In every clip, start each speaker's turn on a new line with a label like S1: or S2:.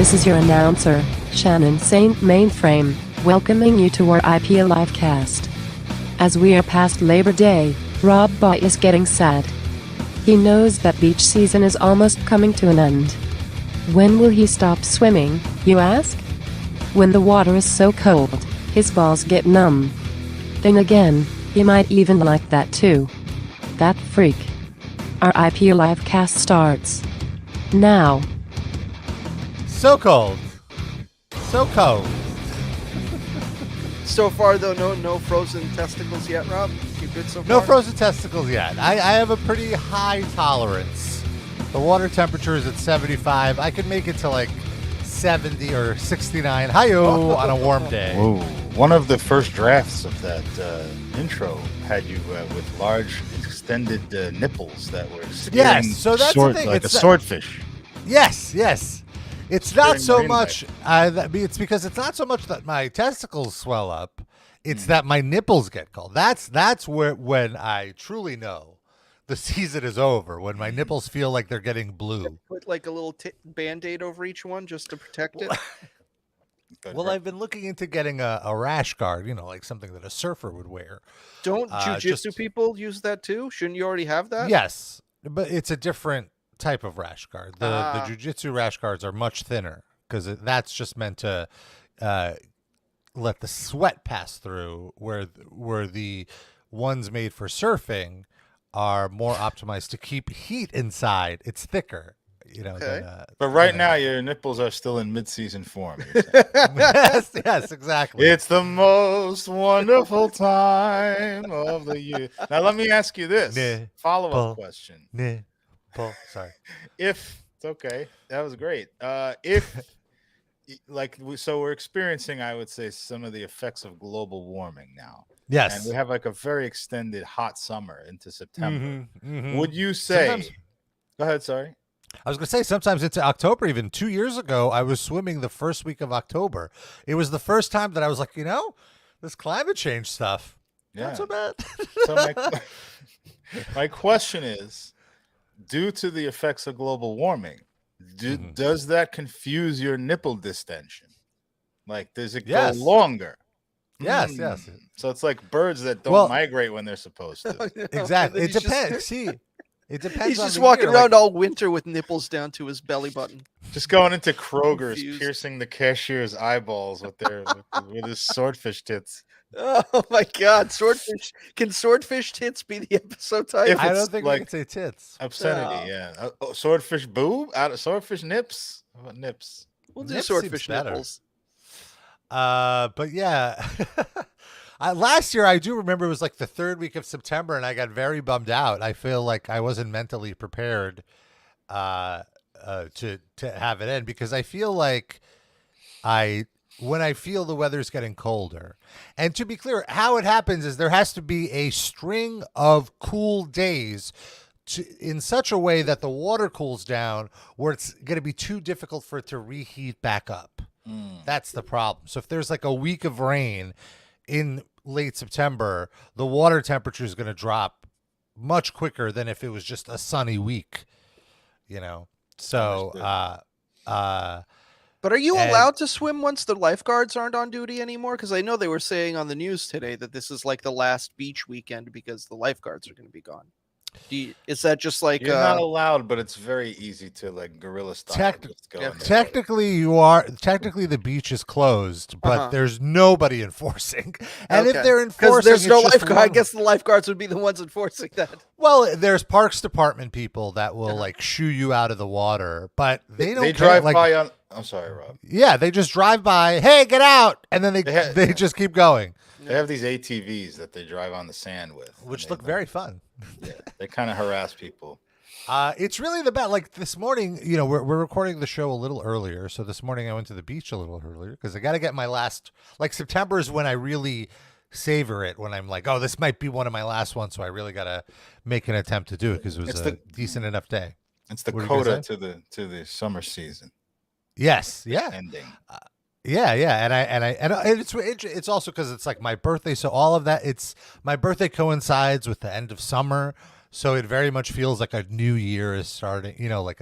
S1: This is your announcer, Shannon Saint Mainframe, welcoming you to our IPA Livecast. As we are past Labor Day, Rob Boy is getting sad. He knows that beach season is almost coming to an end. When will he stop swimming, you ask? When the water is so cold, his balls get numb. Then again, he might even like that too. That freak. Our IPA Livecast starts now.
S2: So cold. So cold.
S3: So far, though, no frozen testicles yet, Rob? You good so far?
S2: No frozen testicles yet. I have a pretty high tolerance. The water temperature is at 75. I could make it to like 70 or 69. Hi-yo on a warm day.
S4: Whoa. One of the first drafts of that intro had you with large extended nipples that were
S2: yes, so that's the thing.
S4: Like a swordfish.
S2: Yes. It's not so much. It's because it's not so much that my testicles swell up. It's that my nipples get cold. That's where when I truly know the season is over. When my nipples feel like they're getting blue.
S3: Put like a little Band-Aid over each one just to protect it.
S2: Well, I've been looking into getting a rash guard. Like something that a surfer would wear.
S3: Don't jujitsu people use that too? Shouldn't you already have that?
S2: Yes, but it's a different type of rash guard. The jiu-jitsu rash guards are much thinner because that's just meant to let the sweat pass through, where the ones made for surfing are more optimized to keep heat inside. It's thicker,
S3: Okay.
S4: But right now, your nipples are still in mid-season form.
S2: yes, exactly.
S4: It's the most wonderful time of the year. Now, let me ask you this follow-up question.
S2: Sorry.
S4: If it's okay, that was great. So we're experiencing, I would say, some of the effects of global warming now.
S2: Yes,
S4: and we have like a very extended hot summer into September.
S2: Mm-hmm.
S4: Would you say?
S2: Sometimes,
S4: go ahead. Sorry.
S2: I was going to say sometimes into October. Even 2 years ago, I was swimming the first week of October. It was the first time that I was like, this climate change stuff, not so bad.
S4: So my question is, due to the effects of global warming, does that confuse your nipple distension? Like, does it go longer?
S2: Yes.
S4: So it's like birds that don't migrate when they're supposed to.
S2: Exactly. It depends. It depends.
S3: He's just walking around all winter with nipples down to his belly button.
S4: Just going into Kroger's, piercing the cashier's eyeballs with his swordfish tits.
S3: Oh my God, swordfish! Can swordfish tits be the episode title?
S2: I don't think we can say tits.
S4: Obscenity, yeah. Swordfish boob out of swordfish nips. How about nips?
S3: We'll do
S2: Nips
S3: swordfish
S2: seems better.
S3: nipples.
S2: But yeah, last year I do remember it was like the third week of September, and I got very bummed out. I feel like I wasn't mentally prepared to have it end, because I feel like when I feel the weather's getting colder. And to be clear, how it happens is there has to be a string of cool days in such a way that the water cools down where it's going to be too difficult for it to reheat back up. That's the problem. So if there's like a week of rain in late September, the water temperature is going to drop much quicker than if it was just a sunny week, So,
S3: but are you allowed to swim once the lifeguards aren't on duty anymore? Because I know they were saying on the news today that this is like the last beach weekend because the lifeguards are going to be gone. Is that just like
S4: you're not allowed, but it's very easy to like guerrilla style.
S2: Technically, you are. Technically, the beach is closed, but there's nobody enforcing. And if they're enforcing,
S3: there's no lifeguard. I guess the lifeguards would be the ones enforcing that.
S2: Well, there's Parks Department people that will like shoo you out of the water, but they don't.
S4: They drive by on. I'm sorry, Rob.
S2: Yeah, they just drive by. Hey, get out, and then they just keep going.
S4: They have these ATVs that they drive on the sand with,
S2: which look very fun.
S4: Yeah, they kind of harass people.
S2: It's really the best. Like this morning, we're recording the show a little earlier. So this morning I went to the beach a little earlier because I got to get my last. Like September is when I really savor it. When I'm like, oh, this might be one of my last ones, so I really got to make an attempt to do it because it was a decent enough day.
S4: It's the coda to the summer season.
S2: Yes. Yeah.
S4: Ending.
S2: Yeah, and it's also because it's like my birthday, so all of that. It's my birthday coincides with the end of summer, So it very much feels like a new year is starting. You know, like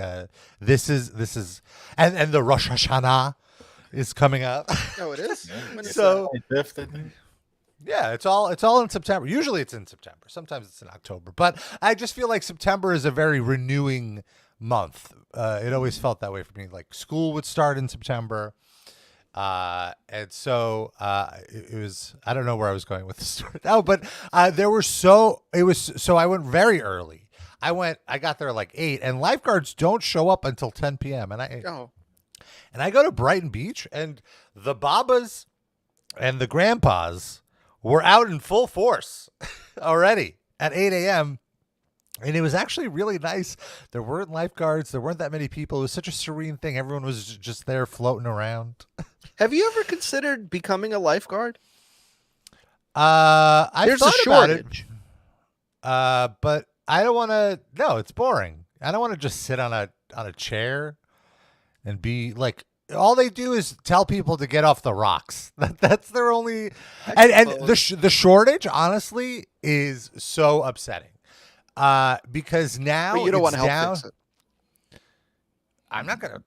S2: this is, and the Rosh Hashanah is coming up.
S3: Oh, it is.
S4: Yeah.
S2: So
S4: 25th, I think.
S2: yeah, it's all in September. Usually it's in September. Sometimes it's in October. But I just feel like September is a very renewing month. It always felt that way for me. Like school would start in September. And so it was, I don't know where I was going with the story. Oh, but I went very early. I got there like 8, and lifeguards don't show up until 10 p.m. And I go to Brighton Beach, and the Babas and the Grandpas were out in full force already at 8 a.m. And it was actually really nice. There weren't lifeguards. There weren't that many people. It was such a serene thing. Everyone was just there floating around.
S3: Have you ever considered becoming a lifeguard?
S2: There's
S3: a shortage.
S2: But I don't want to. No, it's boring. I don't want to just sit on a chair and be like. All they do is tell people to get off the rocks. That's their only. And the shortage, honestly, is so upsetting. Because now
S3: but you don't want
S2: it's
S3: to
S2: down.
S3: help fix it.
S2: I'm not gonna.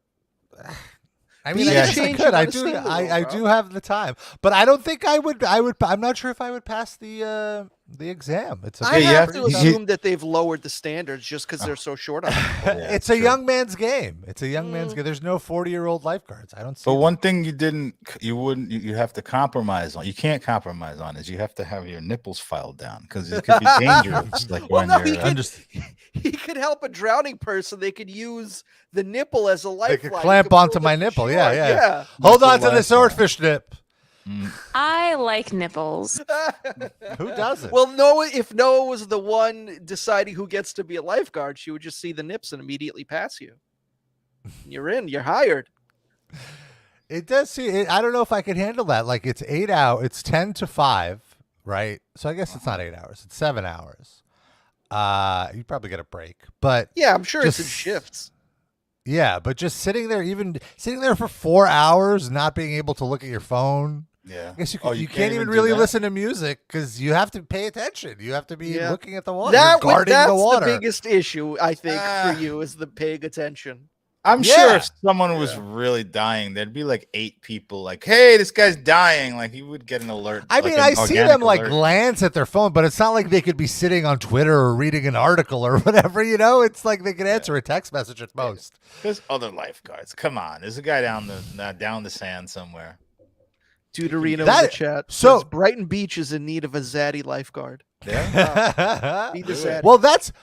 S2: I
S3: Be
S2: mean,
S3: the
S2: I guess I
S3: change
S2: could.
S3: you
S2: I
S3: wanna
S2: do.
S3: see in the world,
S2: I
S3: bro.
S2: do have the time, but I don't think I would. I'm not sure if I would pass the exam. It's.
S3: I
S4: you
S3: have
S4: have
S3: to
S4: to-
S3: assume that they've lowered the standards just because they're so short on it.
S2: It's a young man's game. It's a young man's game. There's no 40-year-old lifeguards. I don't see.
S4: But
S2: them.
S4: one thing you have to compromise on. You can't compromise on is you have to have your nipples filed down because it could be dangerous. Like
S3: Well,
S4: when
S3: no,
S4: you're
S3: he could help a drowning person. They could use the nipple as a lifeline.
S2: They could
S3: You
S2: clamp
S3: pull
S2: onto
S3: them
S2: my nipple.
S3: short.
S2: Yeah. Hold
S4: Nipple
S2: on to the
S4: lifeline.
S2: swordfish nip.
S5: I like nipples.
S2: Who doesn't?
S3: Well, Noah, if Noah was the one deciding who gets to be a lifeguard, she would just see the nips and immediately pass you. You're in. You're hired.
S2: It does see. I don't know if I could handle that. Like it's 8 hours. It's 10 to 5, right? So I guess it's not 8 hours. It's 7 hours. You probably get a break, but
S3: Yeah, I'm sure it's in
S2: Just-
S3: shifts.
S2: yeah, but just sitting there for 4 hours, not being able to look at your phone.
S4: yeah.
S2: I guess you,
S4: Oh,
S2: you can't even
S4: do
S2: really
S4: that?
S2: listen to music because you have to pay attention. You have to be
S3: Yeah.
S2: looking at the water.
S3: That's
S2: You're guarding the water.
S3: biggest issue, I think,
S4: Ah.
S3: for you is the paying attention.
S4: I'm
S2: Yeah.
S4: sure if someone was really dying, there'd be like 8 people like, hey, this guy's dying. Like he would get an alert.
S2: I
S4: like
S2: mean,
S4: an
S2: I see
S4: organic
S2: them like
S4: alert.
S2: glance at their phone, but it's not like they could be sitting on Twitter or reading an article or whatever, you know? It's like they could answer a text message at most.
S4: There's other lifeguards. Come on. There's a guy down the sand somewhere.
S3: Deuterino in
S2: That-
S3: the chat.
S2: so-
S3: says Brighton Beach is in need of a zaddy lifeguard.
S4: Yeah.
S3: Be the zaddy.
S2: Well, that's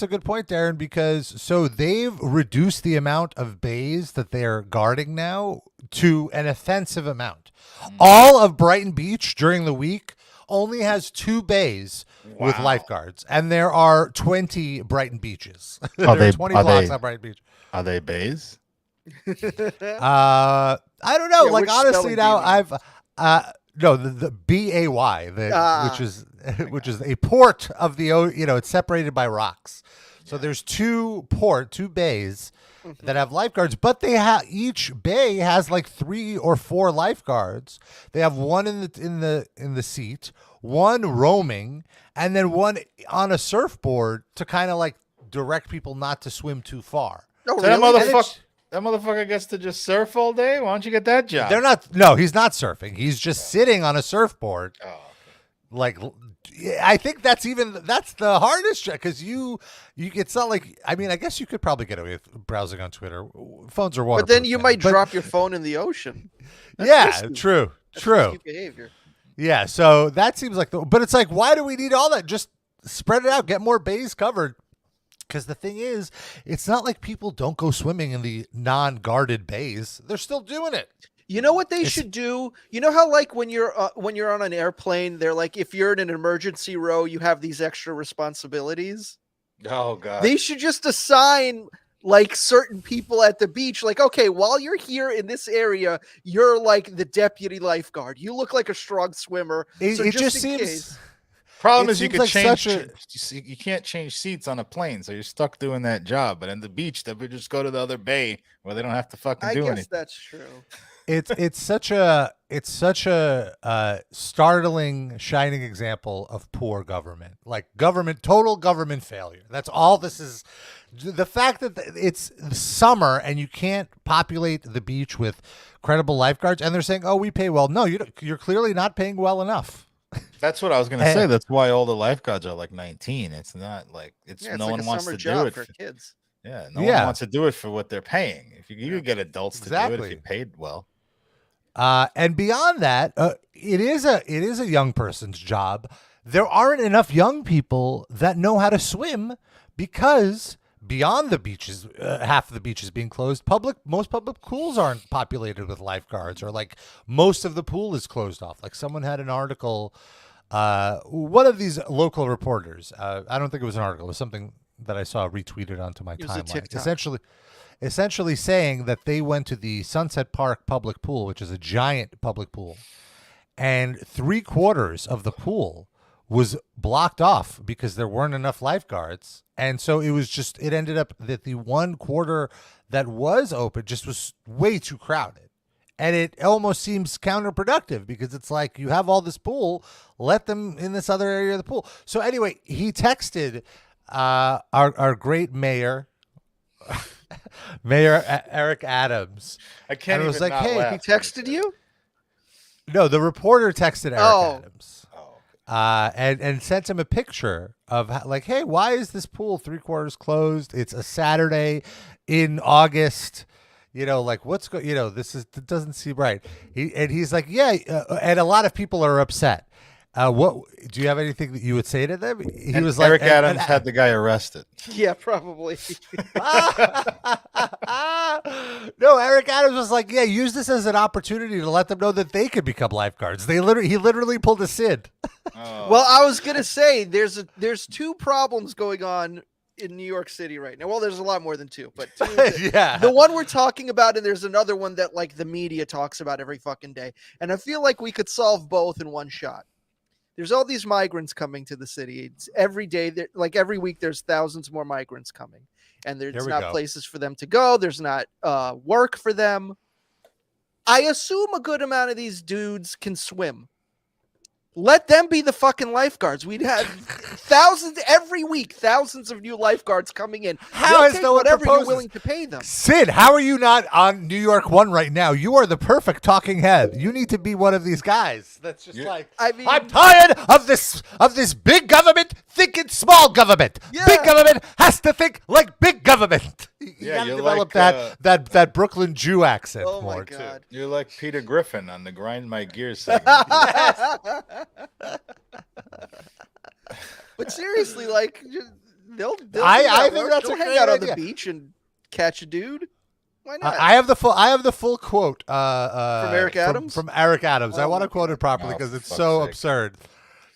S2: a good point, Darren, because so they've reduced the amount of bays that they're guarding now to an offensive amount. All of Brighton Beach during the week only has 2 bays with
S4: Wow.
S2: lifeguards, and there are 20 Brighton beaches. there
S4: Are they-
S2: are 20
S4: are
S2: blocks
S4: they-
S2: on Brighton Beach.
S4: Are they bays?
S2: I don't know.
S3: Yeah,
S2: like
S3: which
S2: honestly,
S3: spelling do
S2: now
S3: you mean?
S2: I've no the BAY,
S3: Ah.
S2: which is a port of the it's separated by rocks. So there's 2 bays that have lifeguards, but they have each bay has like 3 or 4 lifeguards. They have one in the seat, one roaming, and then one on a surfboard to kind of like direct people not to swim too far.
S3: Oh,
S4: So that
S3: really?
S4: motherfucker gets to just surf all day? Why don't you get that job?
S2: They're not. No, he's not surfing. He's just sitting on a surfboard.
S4: Oh,
S2: Like, I think that's the hardest job because you it's not like, I mean, I guess you could probably get away with browsing on Twitter. Phones are waterproof.
S3: But then you
S2: now.
S3: might
S2: But-
S3: drop your phone in the ocean. That's
S2: Yeah,
S3: risky.
S2: true.
S3: That's
S2: True.
S3: risky behavior.
S2: Yeah, so that seems like but it's like, why do we need all that? Just spread it out, get more bays covered. Because the thing is, it's not like people don't go swimming in the non-guarded bays. They're still doing it.
S3: You know what they should do? You know how like when you're on an airplane, they're like, if you're in an emergency row, you have these extra responsibilities.
S4: oh God.
S3: They should just assign like certain people at the beach, like, okay, while you're here in this area, you're like the deputy lifeguard. You look like a strong swimmer.
S2: It
S3: so
S2: just
S3: in
S2: seems.
S3: case-
S4: Problem
S2: It
S4: is you
S2: seems
S4: could
S2: like
S4: change.
S2: such
S4: You can't change seats on a plane, so you're stuck doing that job. But in the beach, they would just go to the other bay where they don't have to fucking
S3: I
S4: do
S3: guess
S4: anything.
S3: that's true.
S2: it's such a startling, shining example of poor government, like total government failure. That's all this is. The fact that it's summer and you can't populate the beach with credible lifeguards, and they're saying, "Oh, we pay well." No, you're clearly not paying well enough.
S4: That's what I was gonna say. That's why all the lifeguards are like 19. It's not like it's no
S3: like
S4: one
S3: a
S4: wants
S3: summer
S4: to
S3: job
S4: do it
S3: for kids.
S4: Yeah, no one wants to do it for what they're paying. If you could get adults to do it if you paid well.
S2: And beyond that, it is a young person's job. There aren't enough young people that know how to swim because beyond the beaches, half of the beaches being closed, most public pools aren't populated with lifeguards, or like most of the pool is closed off. Like someone had an article, one of these local reporters, I don't think it was an article, it was something that I saw retweeted onto my timeline. Essentially saying that they went to the Sunset Park public pool, which is a giant public pool, and 3/4 of the pool was blocked off because there weren't enough lifeguards. And so it ended up that the 1/4 that was open just was way too crowded. And it almost seems counterproductive because it's like you have all this pool, let them in this other area of the pool. So anyway, he texted our great mayor, Mayor Eric Adams.
S4: I can't even
S2: was like,
S4: not
S2: hey,
S4: laugh.
S3: He texted you?
S2: No, the reporter texted Eric Adams.
S4: Oh,
S2: And sent him a picture of like, hey, why is this pool 3/4 closed? It's a Saturday in August. Like it doesn't seem right. He's like, yeah, and a lot of people are upset. What do you have anything that you would say to them? He was like,
S4: Eric Adams had the guy arrested.
S3: Yeah, probably.
S2: No, Eric Adams was like, yeah, use this as an opportunity to let them know that they could become lifeguards. He literally pulled a Sid.
S4: Oh.
S3: Well, I was gonna say there's two problems going on in New York City right now. Well, there's a lot more than two, but two.
S2: Yeah.
S3: The one we're talking about, and there's another one that like the media talks about every fucking day. And I feel like we could solve both in one shot. There's all these migrants coming to the city. It's every day, like every week, there's thousands more migrants coming, and there's not places for them to go. There's not work for them. I assume a good amount of these dudes can swim. Let them be the fucking lifeguards. We'd have thousands every week, thousands of new lifeguards coming in.
S2: How is no one
S3: whatever you're
S2: proposes?
S3: willing to pay them?
S2: Sid, how are you not on New York One right now? You are the perfect talking head. You need to be one of these guys. That's just I'm tired of this big government thinking small government.
S3: Yeah.
S2: Big government has to think like big government. You gotta
S4: you're
S2: develop
S4: like,
S2: that Brooklyn Jew accent
S3: Oh
S2: more
S3: my God.
S4: You're like Peter Griffin on the Grind My Gears segment.
S3: But seriously, like they'll
S2: I think that's
S3: they'll
S2: a
S3: hang
S2: great
S3: out on
S2: idea.
S3: the beach and catch a dude. Why not?
S2: I have the full quote from
S3: Eric Adams.
S2: From Eric Adams. I
S3: Oh
S2: want to
S3: my
S2: quote it properly
S4: Oh,
S2: because it's
S4: for
S2: so
S4: fuck's sake.
S2: absurd.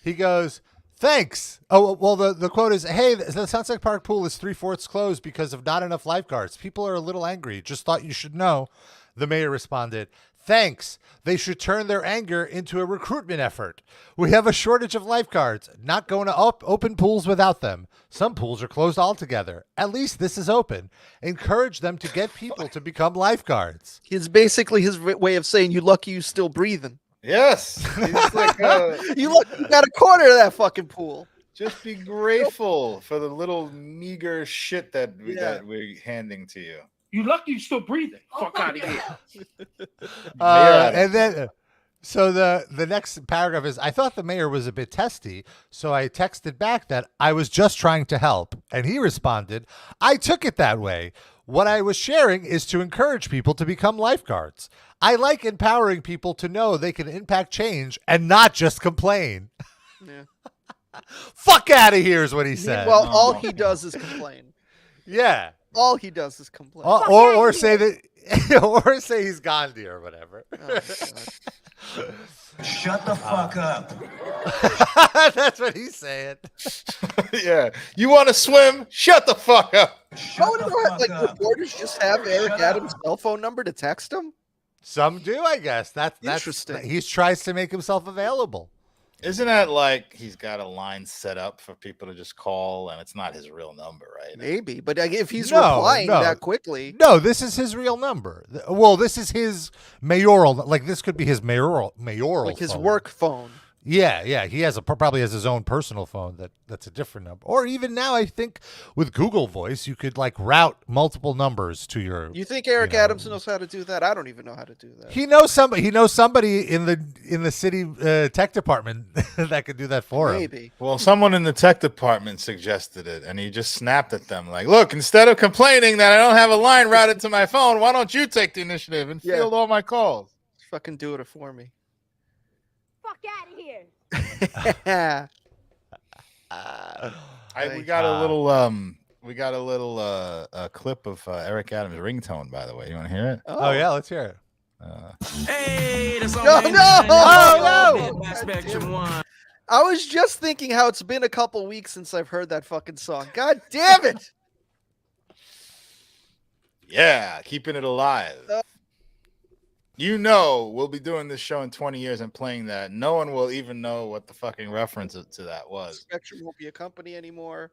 S2: He goes, "Thanks." Oh well, the quote is, "Hey, the Sunset Park pool is 3/4 closed because of not enough lifeguards. People are a little angry. Just thought you should know." The mayor responded, "Thanks. They should turn their anger into a recruitment effort. We have a shortage of lifeguards. Not going to open pools without them. Some pools are closed altogether. At least this is open. Encourage them to get people to become lifeguards."
S3: It's basically his way of saying, "You lucky you still breathing.
S4: Yes. He's like,
S3: You lucky you got a quarter of that fucking pool."
S4: just be grateful for the little meager shit that we're handing to you.
S6: You lucky you still breathing. Fuck out of here.
S2: And then, so the next paragraph is, "I thought the mayor was a bit testy, so I texted back that I was just trying to help. And he responded, I took it that way. What I was sharing is to encourage people to become lifeguards. I like empowering people to know they can impact change and not just complain."
S3: Yeah.
S2: Fuck out of here is what he said.
S3: Well, all he does is complain.
S2: Yeah.
S3: All he does is complain.
S2: Or say that, or say he's Gandhi or whatever.
S3: Oh, God.
S7: Shut the fuck up.
S2: That's what he's saying.
S4: Yeah. You want to swim? Shut the fuck up.
S3: How do reporters just have Eric Adams' cell phone number to text him?
S2: Some do, I guess. That's
S3: Interesting.
S2: He tries to make himself available.
S4: Isn't that like he's got a line set up for people to just call, and it's not his real number, right?
S3: Maybe, but if he's
S2: No,
S3: replying
S2: no.
S3: that quickly,
S2: No, this is his real number. Well, this is his mayoral. Like this could be his mayoral
S3: like his
S2: phone.
S3: work phone.
S2: Yeah. He has probably has his own personal phone that's a different number. Or even now, I think with Google Voice, you could like route multiple numbers to your.
S3: You think Eric Adams knows how to do that? I don't even know how to do that.
S2: He knows somebody. He knows somebody in the city tech department that could do that for him.
S3: Maybe.
S4: Well, someone in the tech department suggested it, and he just snapped at them like, "Look, instead of complaining that I don't have a line routed to my phone, why don't you take the initiative and field all my calls?
S3: Fucking do it for me."
S5: Fuck out of here.
S4: We got a little clip of Eric Adams' ringtone, by the way. You want to hear it?
S2: Oh yeah, let's hear it.
S8: Hey, that's all.
S3: No!
S8: Spectrum One.
S3: I was just thinking how it's been a couple weeks since I've heard that fucking song. God damn it!
S4: Yeah, keeping it alive. We'll be doing this show in 20 years and playing that. No one will even know what the fucking reference to that was.
S3: Spectrum won't be a company anymore.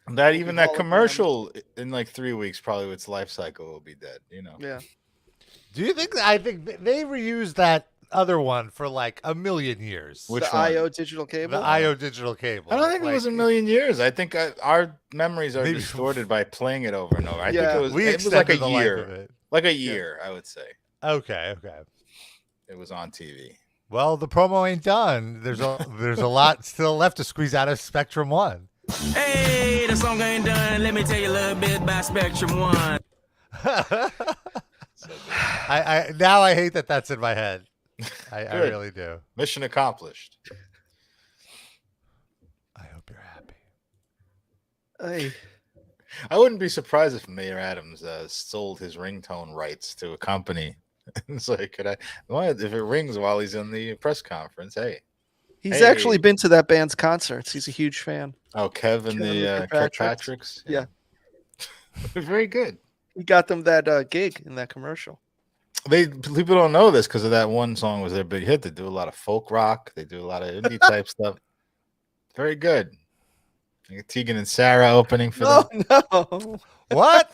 S4: That commercial in like 3 weeks, probably its life cycle will be dead.
S3: Yeah.
S2: Do you think? I think they reused that other one for like a million years.
S4: Which
S3: the
S4: one?
S3: IO digital cable.
S2: The IO digital cable.
S4: I don't think it was a million years. I think our memories are distorted by playing it over and over. I think it was like a year. Like a year, I would say.
S2: Okay.
S4: It was on TV.
S2: Well, the promo ain't done. There's a lot still left to squeeze out of Spectrum One.
S8: Hey, the song ain't done. Let me tell you a little bit about Spectrum One.
S2: I hate that that's in my head. I really do.
S4: Mission accomplished.
S2: I hope you're happy.
S4: I wouldn't be surprised if Mayor Adams sold his ringtone rights to a company. It's like, if it rings while he's in the press conference, hey.
S3: He's actually been to that band's concerts. He's a huge fan.
S4: Oh, Kevin the Kirkpatricks?
S3: Yeah.
S4: Very good.
S3: He got them that gig in that commercial.
S4: People don't know this because of that one song was their big hit. They do a lot of folk rock. They do a lot of indie type stuff. Very good. Tegan and Sarah opening for them.
S3: No.
S2: What?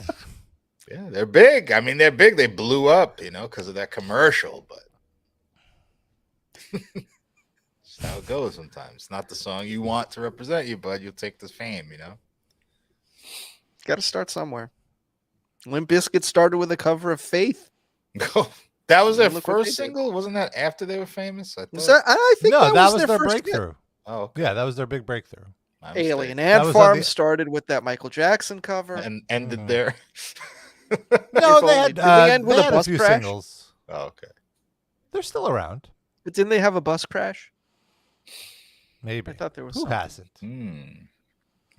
S4: Yeah, they're big. I mean, they're big. They blew up, because of that commercial. But that's how it goes sometimes. It's not the song you want to represent you, but you'll take the fame,
S3: Got to start somewhere. Limp Bizkit started with a cover of Faith.
S4: That was their first single? Wasn't that after they were famous?
S3: I think that was their
S2: breakthrough.
S3: Hit.
S4: Oh, okay.
S2: Yeah, that was their big breakthrough.
S3: Alien Ant Farm started with that Michael Jackson cover.
S4: And ended there.
S2: No, they had
S3: a bus
S2: few
S3: crash?
S2: singles.
S4: Oh, okay.
S2: They're still around.
S3: But didn't they have a bus crash?
S2: Maybe.
S3: I thought there was
S2: Who
S3: something.
S2: hasn't?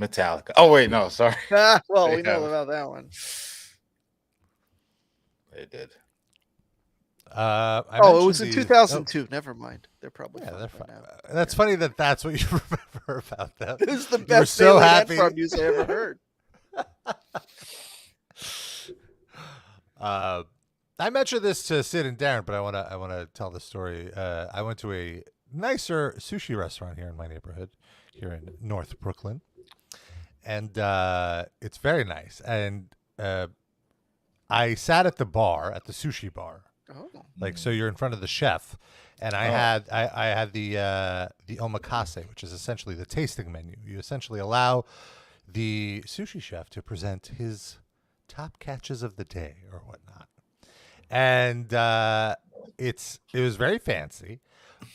S4: Metallica. Oh, wait, no, sorry.
S3: Well, we know about that one.
S4: They did.
S3: It was in 2002. Never mind. They're probably
S2: they're fine.
S3: now.
S2: That's funny that's what you remember about them.
S3: This is the
S2: You were
S3: best
S2: so
S3: Alien Ant
S2: happy.
S3: Farm news I ever heard.
S2: I mentioned this to Sid and Darren, but I want to tell the story. I went to a nicer sushi restaurant here in my neighborhood, here in North Brooklyn, and it's very nice. And I sat at the sushi bar.
S3: Oh.
S2: Like, so you're in front of the chef, and I had the omakase, which is essentially the tasting menu. You essentially allow the sushi chef to present his top catches of the day or whatnot, and it was very fancy,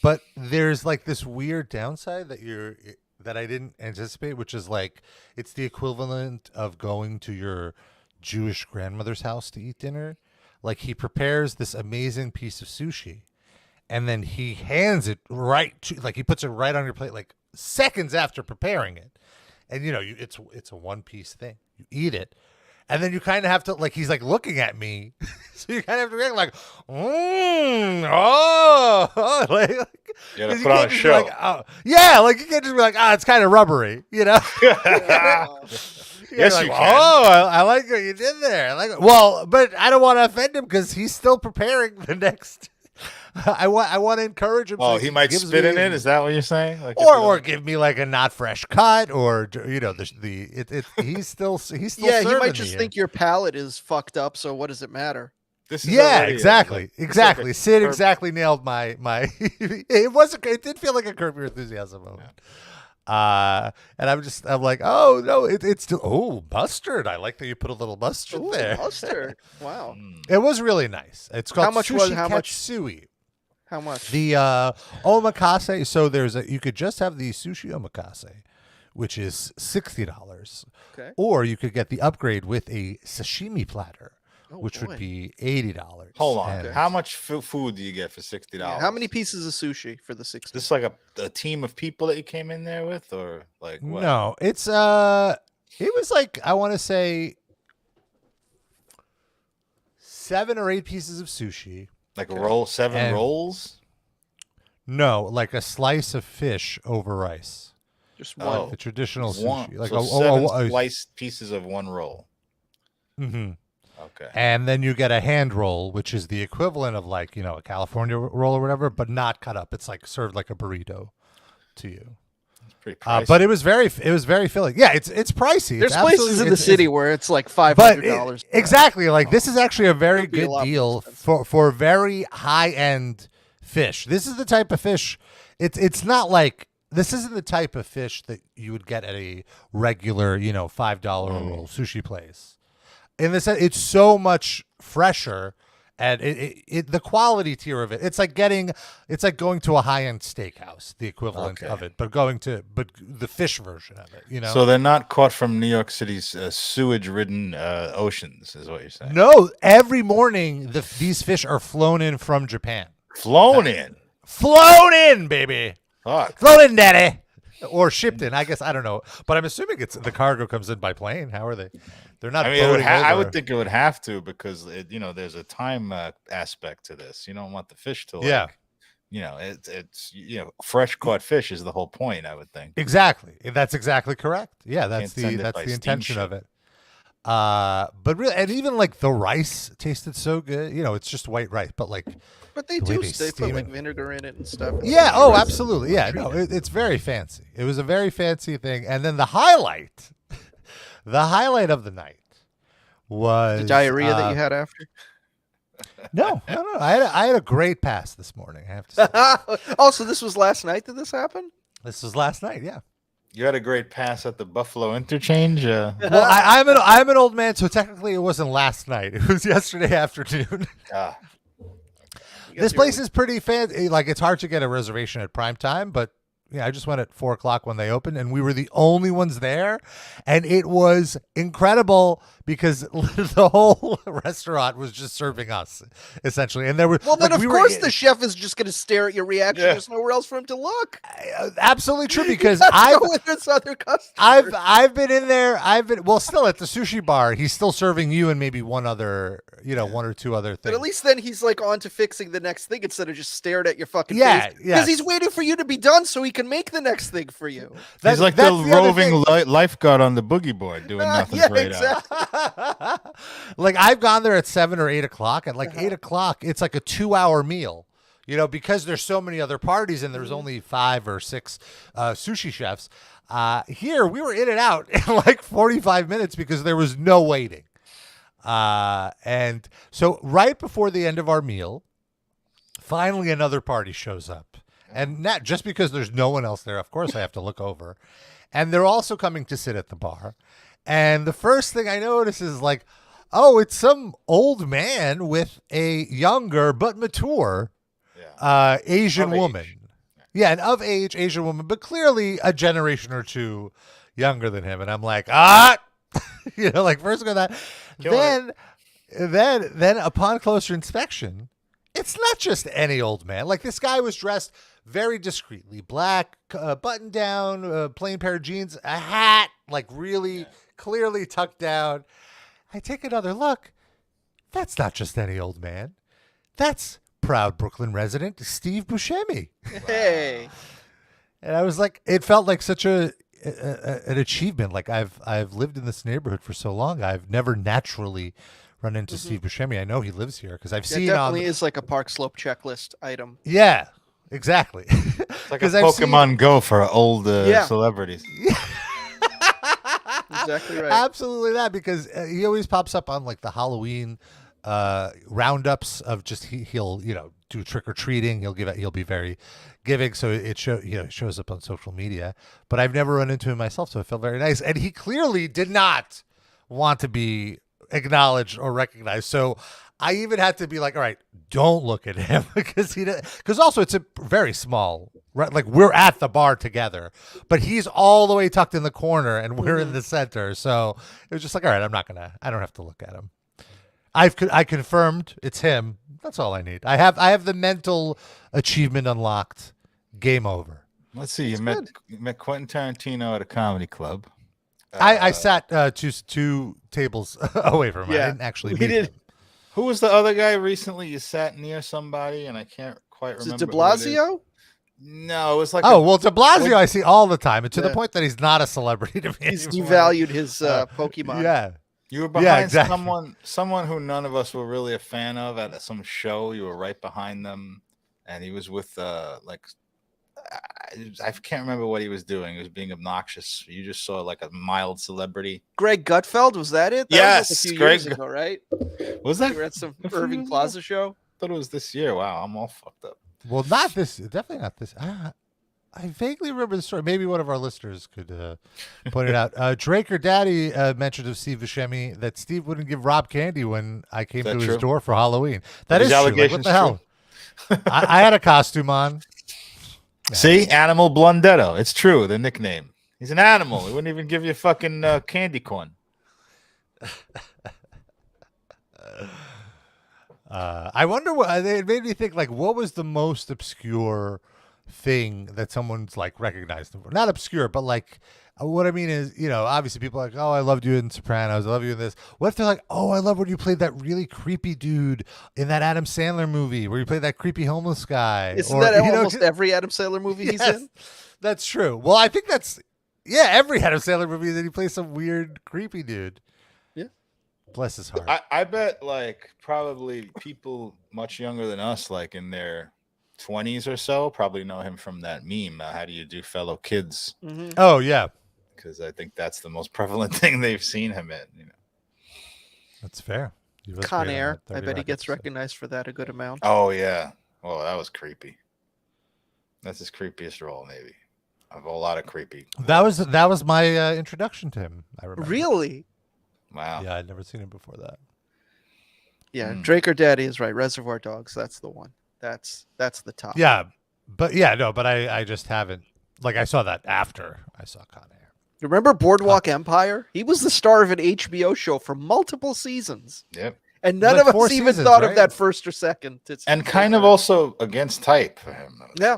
S2: but there's like this weird downside that I didn't anticipate, which is like it's the equivalent of going to your Jewish grandmother's house to eat dinner. Like, he prepares this amazing piece of sushi, and then he hands it he puts it right on your plate, like seconds after preparing it. And it's a one piece thing. You eat it, and then you kind of have to, like, he's like looking at me, so you kind of have to react like, like
S4: you gotta put on a show.
S2: Like, yeah, like you can't just be like, it's kind of rubbery,
S4: Yes,
S2: like,
S4: you can.
S2: I like what you did there. But I don't want to offend him because he's still preparing the next I want to encourage him.
S4: Oh,
S2: so
S4: he might
S2: gives
S4: spit
S2: me-
S4: in it. Is that what you're saying? Like,
S2: or give me like a not fresh cut, or he's still
S3: Yeah, he
S2: serving
S3: might
S2: me
S3: just
S2: here.
S3: think your palate is fucked up. So what does it matter?
S4: this is
S2: Yeah,
S4: already
S2: exactly.
S4: like
S2: Sid
S4: a
S2: exactly nailed my. It did feel like a Curb Your Enthusiasm moment. And I'm like, oh no, it's still mustard. I like that you put a little mustard
S3: Ooh,
S2: there.
S3: mustard. Wow.
S2: It was really nice. It's called
S3: How much
S2: sushi
S3: how much?
S2: katsui.
S3: How much?
S2: The omakase. So you could just have the sushi omakase, which is $60.
S3: Okay.
S2: Or you could get the upgrade with a sashimi platter,
S3: Oh,
S2: which
S3: boy.
S2: would be $80.
S4: Hold on.
S2: And-
S4: How much food do you get for $60?
S3: Yeah, how many pieces of sushi for the 60?
S4: This like a team of people that you came in there with, or like what?
S2: No, it's it was like, I want to say 7 or 8 pieces of sushi.
S4: Like a roll, 7
S2: And-
S4: rolls.
S2: No, like a slice of fish over rice.
S3: Just
S4: Oh.
S3: one.
S2: The traditional
S4: One,
S2: sushi, like
S4: so
S2: a
S4: 7 sliced pieces of one roll.
S2: Mm-hmm.
S4: Okay.
S2: And then you get a hand roll, which is the equivalent of like, a California roll or whatever, but not cut up. It's like served like a burrito to you.
S4: It's pretty pricey.
S2: But it was very filling. Yeah, it's pricey.
S3: There's
S2: It's
S3: places
S2: absolutely-
S3: in the
S2: it's-
S3: city where it's like
S2: but
S3: $500.
S2: exactly, like this is actually a very
S3: It'd be a
S2: good
S3: lot more
S2: deal
S3: expensive.
S2: for very high end fish. This is the type of fish. It's not like, this isn't the type of fish that you would get at a regular, $5 a roll sushi place. In the sense, it's so much fresher, and the quality tier of it. It's like going to a high end steakhouse, the equivalent of it, but the fish version of it.
S4: So they're not caught from New York City's sewage-ridden oceans, is what you're saying?
S2: No, every morning these fish are flown in from Japan.
S4: Flown in,
S2: baby.
S4: Fuck.
S2: Flown in, daddy. Or shipped in, I guess. I don't know, but I'm assuming the cargo comes in by plane. How are they? They're not.
S4: I mean,
S2: boating
S4: I
S2: over.
S4: would think it would have to, because there's a time aspect to this. You don't want the fish to
S2: Yeah.
S4: it's fresh caught fish is the whole point, I would think.
S2: Exactly. That's exactly correct. Yeah, that's
S4: Can't send it
S2: the
S4: by
S2: intention of
S4: steamship.
S2: it. But really, and even like the rice tasted so good. It's just white rice, but like.
S3: But they
S2: The way
S3: do.
S2: they
S3: They
S2: steam
S3: put like
S2: it.
S3: vinegar in it and stuff.
S2: Yeah. Oh, absolutely. Yeah. No, it's very fancy. It was a very fancy thing. And then the highlight of the night was
S3: The diarrhea that you had after.
S2: No. I had a great pass this morning. I have to say.
S3: Also, this was last night that this happened.
S2: This was last night. Yeah.
S4: You had a great pass at the Buffalo interchange.
S2: Well, I'm an old man, so technically it wasn't last night. It was yesterday afternoon. This place is pretty fancy. Like, it's hard to get a reservation at prime time, but I just went at 4:00 when they opened, and we were the only ones there, and it was incredible because the whole restaurant was just serving us, essentially. And there were
S3: Well, then
S2: like,
S3: of course the chef is just going to stare at your reaction.
S4: Yeah.
S3: There's nowhere else for him to look.
S2: absolutely true because
S3: Go with his other customers.
S2: I've been in there. Still at the sushi bar. He's still serving you and maybe one other, one or two other
S3: But
S2: things.
S3: at least then he's like on to fixing the next thing instead of just stared at your fucking
S2: Yeah,
S3: face.
S2: yeah.
S3: Because he's waiting for you to be done so he can make the next thing for you.
S4: He's like the
S2: that's other
S4: roving
S2: thing.
S4: lifeguard on the boogie board doing nothing
S3: Yeah,
S4: for 8 hours.
S3: exactly.
S2: Like, I've gone there at 7 or 8 o'clock. At like
S3: Uh-huh.
S2: 8 o'clock, it's like a 2-hour meal. Because there's so many other parties and there's only 5 or 6 sushi chefs. Here, we were in and out in like 45 minutes because there was no waiting. And so right before the end of our meal, finally another party shows up. And not just because there's no one else there. Of course, I have to look over. And they're also coming to sit at the bar. And the first thing I notice is like, oh, it's some old man with a younger but mature Asian
S4: Of age.
S2: woman. Yeah, an of age Asian woman, but clearly a generation or two younger than him. And I'm like, like first go that.
S4: Killing
S2: Then upon closer inspection, it's not just any old man. Like, this guy was dressed very discreetly, black button down, plain pair of jeans, a hat, like really clearly tucked down. I take another look. That's not just any old man. That's proud Brooklyn resident Steve Buscemi.
S3: Hey.
S2: And I was like, it felt like such an achievement. Like, I've lived in this neighborhood for so long. I've never naturally run into Steve Buscemi. I know he lives here because I've
S3: It
S2: seen
S3: definitely is like a Park Slope checklist item.
S2: Yeah, exactly.
S4: It's like a Pokemon Go for old celebrities.
S3: Exactly right.
S2: Absolutely that, because he always pops up on like the Halloween roundups of just he'll do trick or treating. He'll be very giving, so it shows up on social media. But I've never run into him myself, so it felt very nice. And he clearly did not want to be acknowledged or recognized. So I even had to be like, all right, don't look at him because also it's a very small, right? Like we're at the bar together, but he's all the way tucked in the corner and we're in the center. So it was just like, all right, I don't have to look at him. I confirmed it's him. That's all I need. I have the mental achievement unlocked. Game over.
S4: Let's see. You met Quentin Tarantino at a comedy club.
S2: I sat two tables away from him.
S3: Yeah,
S2: I didn't actually meet him.
S4: Who was the other guy recently? You sat near somebody, and I can't quite remember.
S3: Is it De Blasio?
S4: No, it was like.
S2: Well, De Blasio I see all the time, and to the point that he's not a celebrity to me.
S3: He's
S2: anymore.
S3: devalued his Pokemon.
S2: Yeah.
S4: You were behind someone who none of us were really a fan of at some show. You were right behind them, and he was with I can't remember what he was doing. He was being obnoxious. You just saw like a mild celebrity.
S3: Greg Gutfeld, was that it?
S4: Yes,
S3: was like a few
S4: Greg
S3: years ago, right?
S4: Was that?
S3: We were at some Irving Plaza show.
S4: I thought it was this year. Wow, I'm all fucked up.
S2: Well, not this. Definitely not this. I vaguely remember the story. Maybe one of our listeners could point it out. Drake or Daddy mentioned of Steve Buscemi that Steve wouldn't give Rob candy when I came to his door for Halloween. That is true. Like, what the hell? I had a costume on.
S4: See, Animal Blundetto. It's true. The nickname. He's an animal. He wouldn't even give you fucking candy corn.
S2: I wonder what it made me think. Like, what was the most obscure thing that someone's like recognized them for? Not obscure, but like, what I mean is, obviously people are like, oh, I loved you in Sopranos. I love you in this. What if they're like, oh, I love when you played that really creepy dude in that Adam Sandler movie where you played that creepy homeless guy?
S3: Isn't that almost every Adam Sandler movie he's in?
S2: That's true. Well, I think that's, every Adam Sandler movie that he plays some weird creepy dude.
S3: Yeah.
S2: Bless his heart.
S4: I bet like probably people much younger than us, like in their 20s or so, probably know him from that meme. How do you do, fellow kids?
S3: Mm-hmm.
S2: Oh, yeah.
S4: Because I think that's the most prevalent thing they've seen him in.
S2: That's fair.
S3: Con Air. I bet he gets recognized for that a good amount.
S4: Oh yeah. Well, that was creepy. That's his creepiest role, maybe. Of a lot of creepy.
S2: That was my introduction to him. I remember.
S3: Really?
S4: Wow.
S2: Yeah, I'd never seen him before that.
S3: Yeah, Drake or Daddy is right. Reservoir Dogs. That's the one. That's the top.
S2: Yeah, but I just haven't. Like, I saw that after I saw Con Air.
S3: Remember Boardwalk Empire? He was the star of an HBO show for multiple seasons.
S4: Yep.
S3: And none of us even thought of that first or second.
S4: And kind of also against type for him.
S3: Yeah.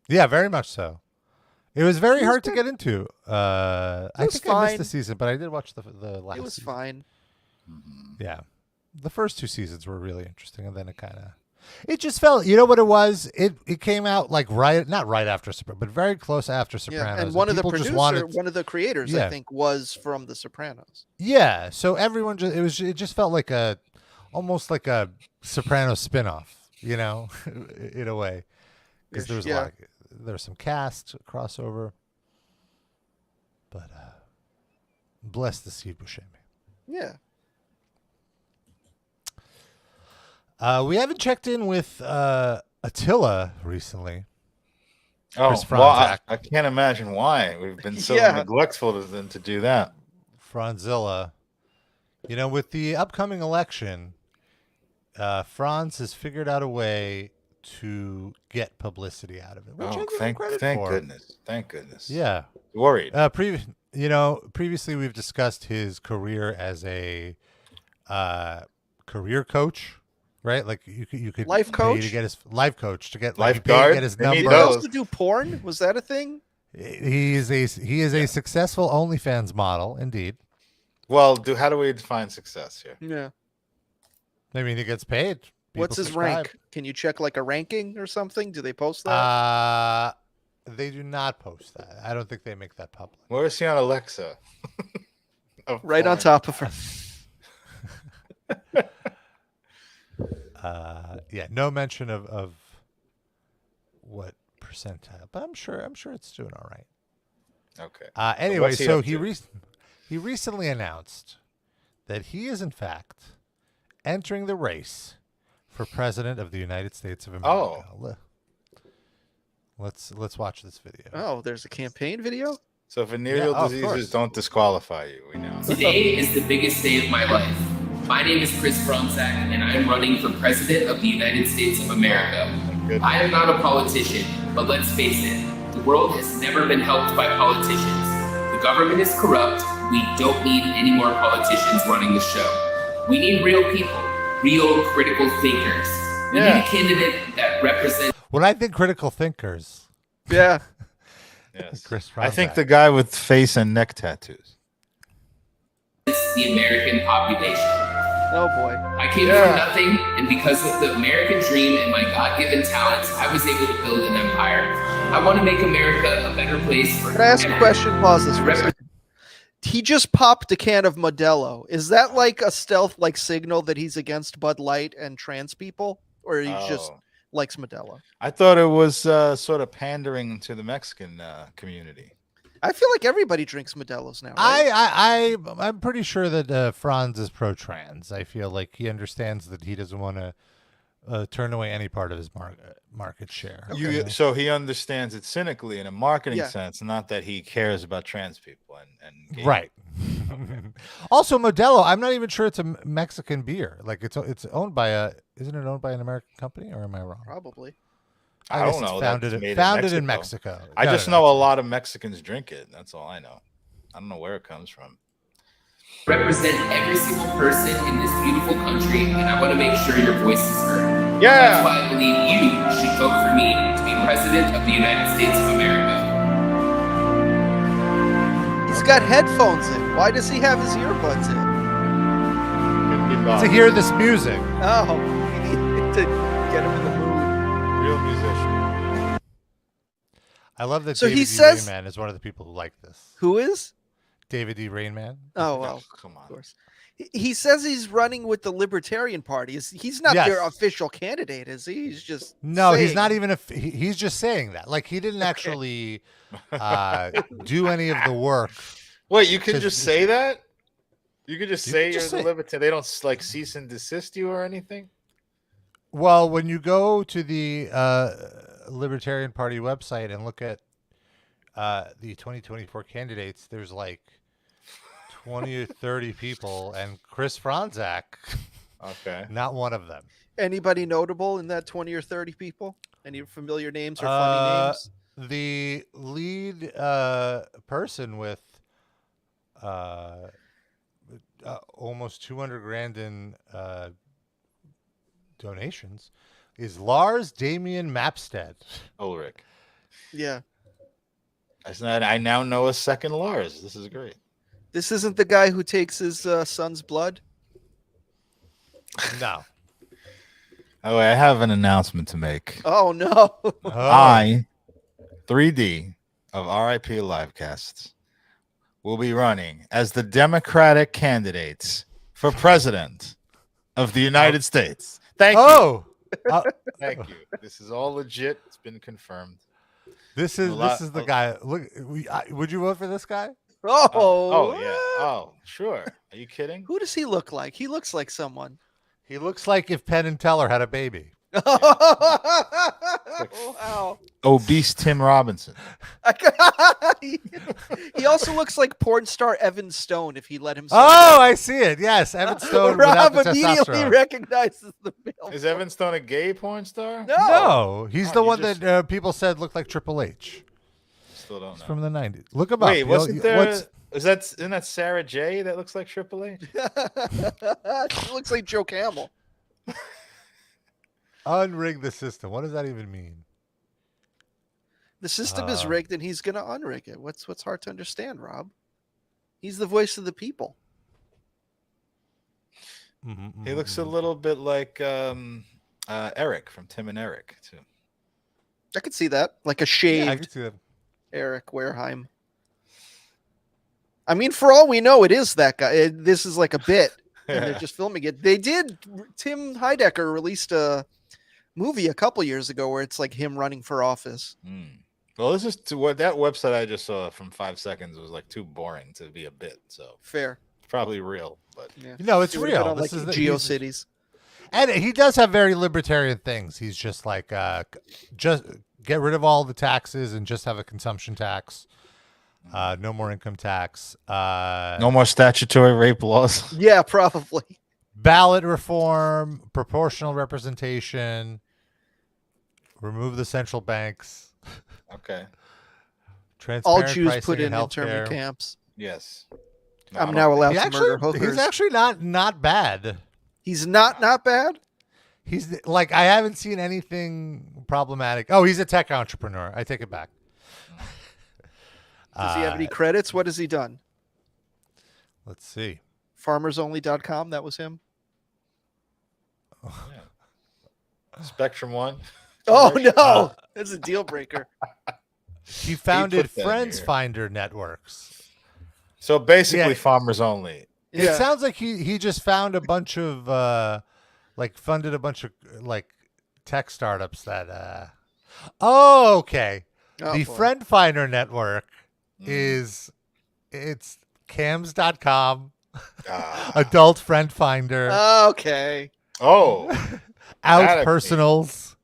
S2: Yeah, very much so. It was very hard to get into. I think I missed the season, but I did watch the last.
S3: It was
S2: season.
S3: fine.
S2: Yeah, the first two seasons were really interesting, and then it just felt. You know what it was? It came out like not right after Sopranos, but very close after Sopranos.
S3: Yeah, and one of the producers, one of the creators,
S2: yeah.
S3: I think, was from The Sopranos.
S2: Yeah, so everyone it just felt like almost like a Sopranos spinoff, in a way, because there was there's some cast crossover, but bless the Steve Buscemi.
S3: Yeah.
S2: We haven't checked in with Attilla recently.
S4: Chris Fronzak. I can't imagine why we've been so neglectful of them to do that.
S2: Franzilla, with the upcoming election, Franz has figured out a way to get publicity out of it. Which
S4: thank goodness. Thank goodness.
S2: Yeah.
S4: Worried.
S2: Previously we've discussed his career as a career coach, right? Like you could
S3: life coach
S2: to get his life coach to get
S4: lifeguard.
S2: Get his number.
S3: He also do porn. Was that a thing?
S2: He is a successful OnlyFans model, indeed.
S4: Well, how do we define success here?
S3: Yeah.
S2: I mean, he gets paid.
S3: What's his rank? Can you check like a ranking or something? Do they post that?
S2: They do not post that. I don't think they make that public.
S4: Where is he on Alexa?
S3: Right on top of her.
S2: Yeah, no mention of what percentile, but I'm sure it's doing all right.
S4: Okay.
S2: Anyway,
S4: what's he
S2: so
S4: up to?
S2: he recently announced that he is in fact entering the race for president of the United States of America.
S4: Oh.
S2: Let's watch this video.
S3: Oh, there's a campaign video?
S4: So venereal
S2: of
S4: diseases
S2: course.
S4: don't disqualify you. We know.
S9: Today is the biggest day of my life. My name is Chris Fronzak, and I am running for President of the United States of America.
S4: Good.
S9: I am not a politician, but let's face it, the world has never been helped by politicians. The government is corrupt. We don't need any more politicians running the show. We need real people, real critical thinkers. We need a candidate that represents
S2: When I think critical thinkers,
S3: Yeah.
S4: Yes.
S2: Chris
S4: I think
S2: Fronzak.
S4: the guy with face and neck tattoos.
S9: the American population.
S3: Oh boy.
S9: I came from nothing, and because of the American dream and my God-given talents, I was able to build an empire. I want to make America a better place for
S3: Can I ask a
S9: everyone.
S3: question? Pause this for a second. He just popped a can of Modelo. Is that like a stealth like signal that he's against Bud Light and trans people? Or he just likes Modelo?
S4: I thought it was sort of pandering to the Mexican community.
S3: I feel like everybody drinks Modelo's now. Right?
S2: I'm pretty sure that Franz is pro-trans. I feel like he understands that he doesn't want to turn away any part of his market share.
S4: So he understands it cynically in a marketing
S3: Yeah.
S4: sense, not that he cares about trans people and gay
S2: Right. Also, Modelo, I'm not even sure it's a Mexican beer. Like it's owned by isn't it owned by an American company, or am I wrong?
S3: Probably.
S4: I
S2: guess
S4: don't know.
S2: it's founded in Mexico.
S4: I
S2: No,
S4: just
S2: no,
S4: know a lot of Mexicans drink it. That's all I know. I don't know where it comes from.
S9: Represent every single person in this beautiful country, and I want to make sure your voice is heard.
S4: Yeah.
S9: That's why I believe you should vote for me to be President of the United States of America.
S3: He's got headphones in. Why does he have his earbuds in?
S2: to hear this music.
S3: Oh, we need to get him in the mood.
S4: Real musician.
S2: I love that
S3: So
S2: David
S3: he
S2: E.
S3: says-
S2: Rainman is one of the people who like this.
S3: Who is?
S2: David E. Rainman.
S3: Oh, well,
S4: come on.
S3: of course. He says he's running with the Libertarian Party. He's not
S2: Yes.
S3: their official candidate, is he? He's just
S2: No, he's
S3: saying
S2: not
S3: it.
S2: even he's just saying that. Like he didn't actually do any of the work.
S4: Wait, you can
S2: 'Cause-
S4: just say that? You can just
S2: You
S4: say
S2: can
S4: you're
S2: just
S4: the
S2: say-
S4: libertarian. They don't like cease and desist you or anything?
S2: Well, when you go to the Libertarian Party website and look at the 2024 candidates, there's like 20 or 30 people, and Chris Fronzak,
S4: Okay.
S2: not one of them.
S3: Anybody notable in that 20 or 30 people? Any familiar names or funny names?
S2: The lead person with almost 200 grand in donations is Lars Damien Mapstead.
S4: Ulrich.
S3: Yeah.
S4: I now know a second Lars. This is great.
S3: This isn't the guy who takes his son's blood?
S2: No.
S4: Oh, I have an announcement to make.
S3: Oh, no.
S4: I, 3D of RIP Livecasts, will be running as the Democratic candidates for president of the United States. Thank you.
S2: Oh,
S4: Thank you. This is all legit. It's been confirmed.
S2: this is the guy. Look, would you vote for this guy?
S3: Oh,
S4: Oh, yeah. Oh, sure. Are you kidding?
S3: Who does he look like? He looks like someone.
S2: He looks like if Penn and Teller had a baby.
S3: Wow.
S4: Obese Tim Robinson.
S3: He also looks like porn star Evan Stone if he let himself.
S2: Oh, I see it. Yes, Evan Stone without
S3: Rob
S2: the
S3: immediately
S2: testosterone.
S3: recognizes the film.
S4: Is Evan Stone a gay porn star?
S3: No.
S2: No, he's the
S4: you
S2: one
S4: just-
S2: that people said looked like Triple H.
S4: Still don't know.
S2: From the 90s. Look him up.
S4: Wait, wasn't there?
S2: What's-
S4: Isn't that Sarah J that looks like Triple H?
S3: She looks like Joe Camel.
S2: unrig the system? What does that even mean?
S3: The system is rigged, and he's gonna unrig it. What's hard to understand, Rob? He's the voice of the people.
S4: He looks a little bit like Eric from Tim and Eric too.
S3: I could see that, like a
S2: Yeah, I
S3: shaved
S2: can see that.
S3: Eric Wareheim. I mean, for all we know, it is that guy. This is like a bit. and they're just filming it. They did. Tim Heidecker released a movie a couple years ago where it's like him running for office.
S4: Well, this is what that website I just saw from 5 seconds was like too boring to be a bit. So
S3: fair,
S4: probably real, but
S2: no, it's real.
S3: On, like,
S2: this is
S3: GeoCities,
S2: and he does have very libertarian things. He's just like, just get rid of all the taxes and just have a consumption tax. No more income tax.
S4: No more statutory rape laws.
S3: Yeah, probably.
S2: Ballot reform, proportional representation, remove the central banks.
S4: Okay.
S2: Transparent
S3: all Jews
S2: pricing
S3: put in
S2: healthcare.
S3: internment camps.
S4: Yes. No,
S3: I'm now allowed to murder
S2: He's
S3: hookers.
S2: actually not bad.
S3: He's not bad.
S2: He's like, I haven't seen anything problematic. Oh, he's a tech entrepreneur. I take it back.
S3: Does he have any credits? What has he done?
S2: Let's see.
S3: Farmersonly.com. That was him.
S4: Spectrum One.
S3: Oh no, that's a deal breaker.
S2: He founded
S4: that
S2: Friends
S4: here.
S2: Finder networks.
S4: So basically,
S2: Yeah.
S4: farmers only.
S2: It sounds like he just found a bunch of funded a bunch of like tech startups that okay. The
S3: boy.
S2: Friend Finder network it's cams.com, adult friend finder,
S3: Okay.
S4: Oh,
S2: out
S4: that
S2: personals,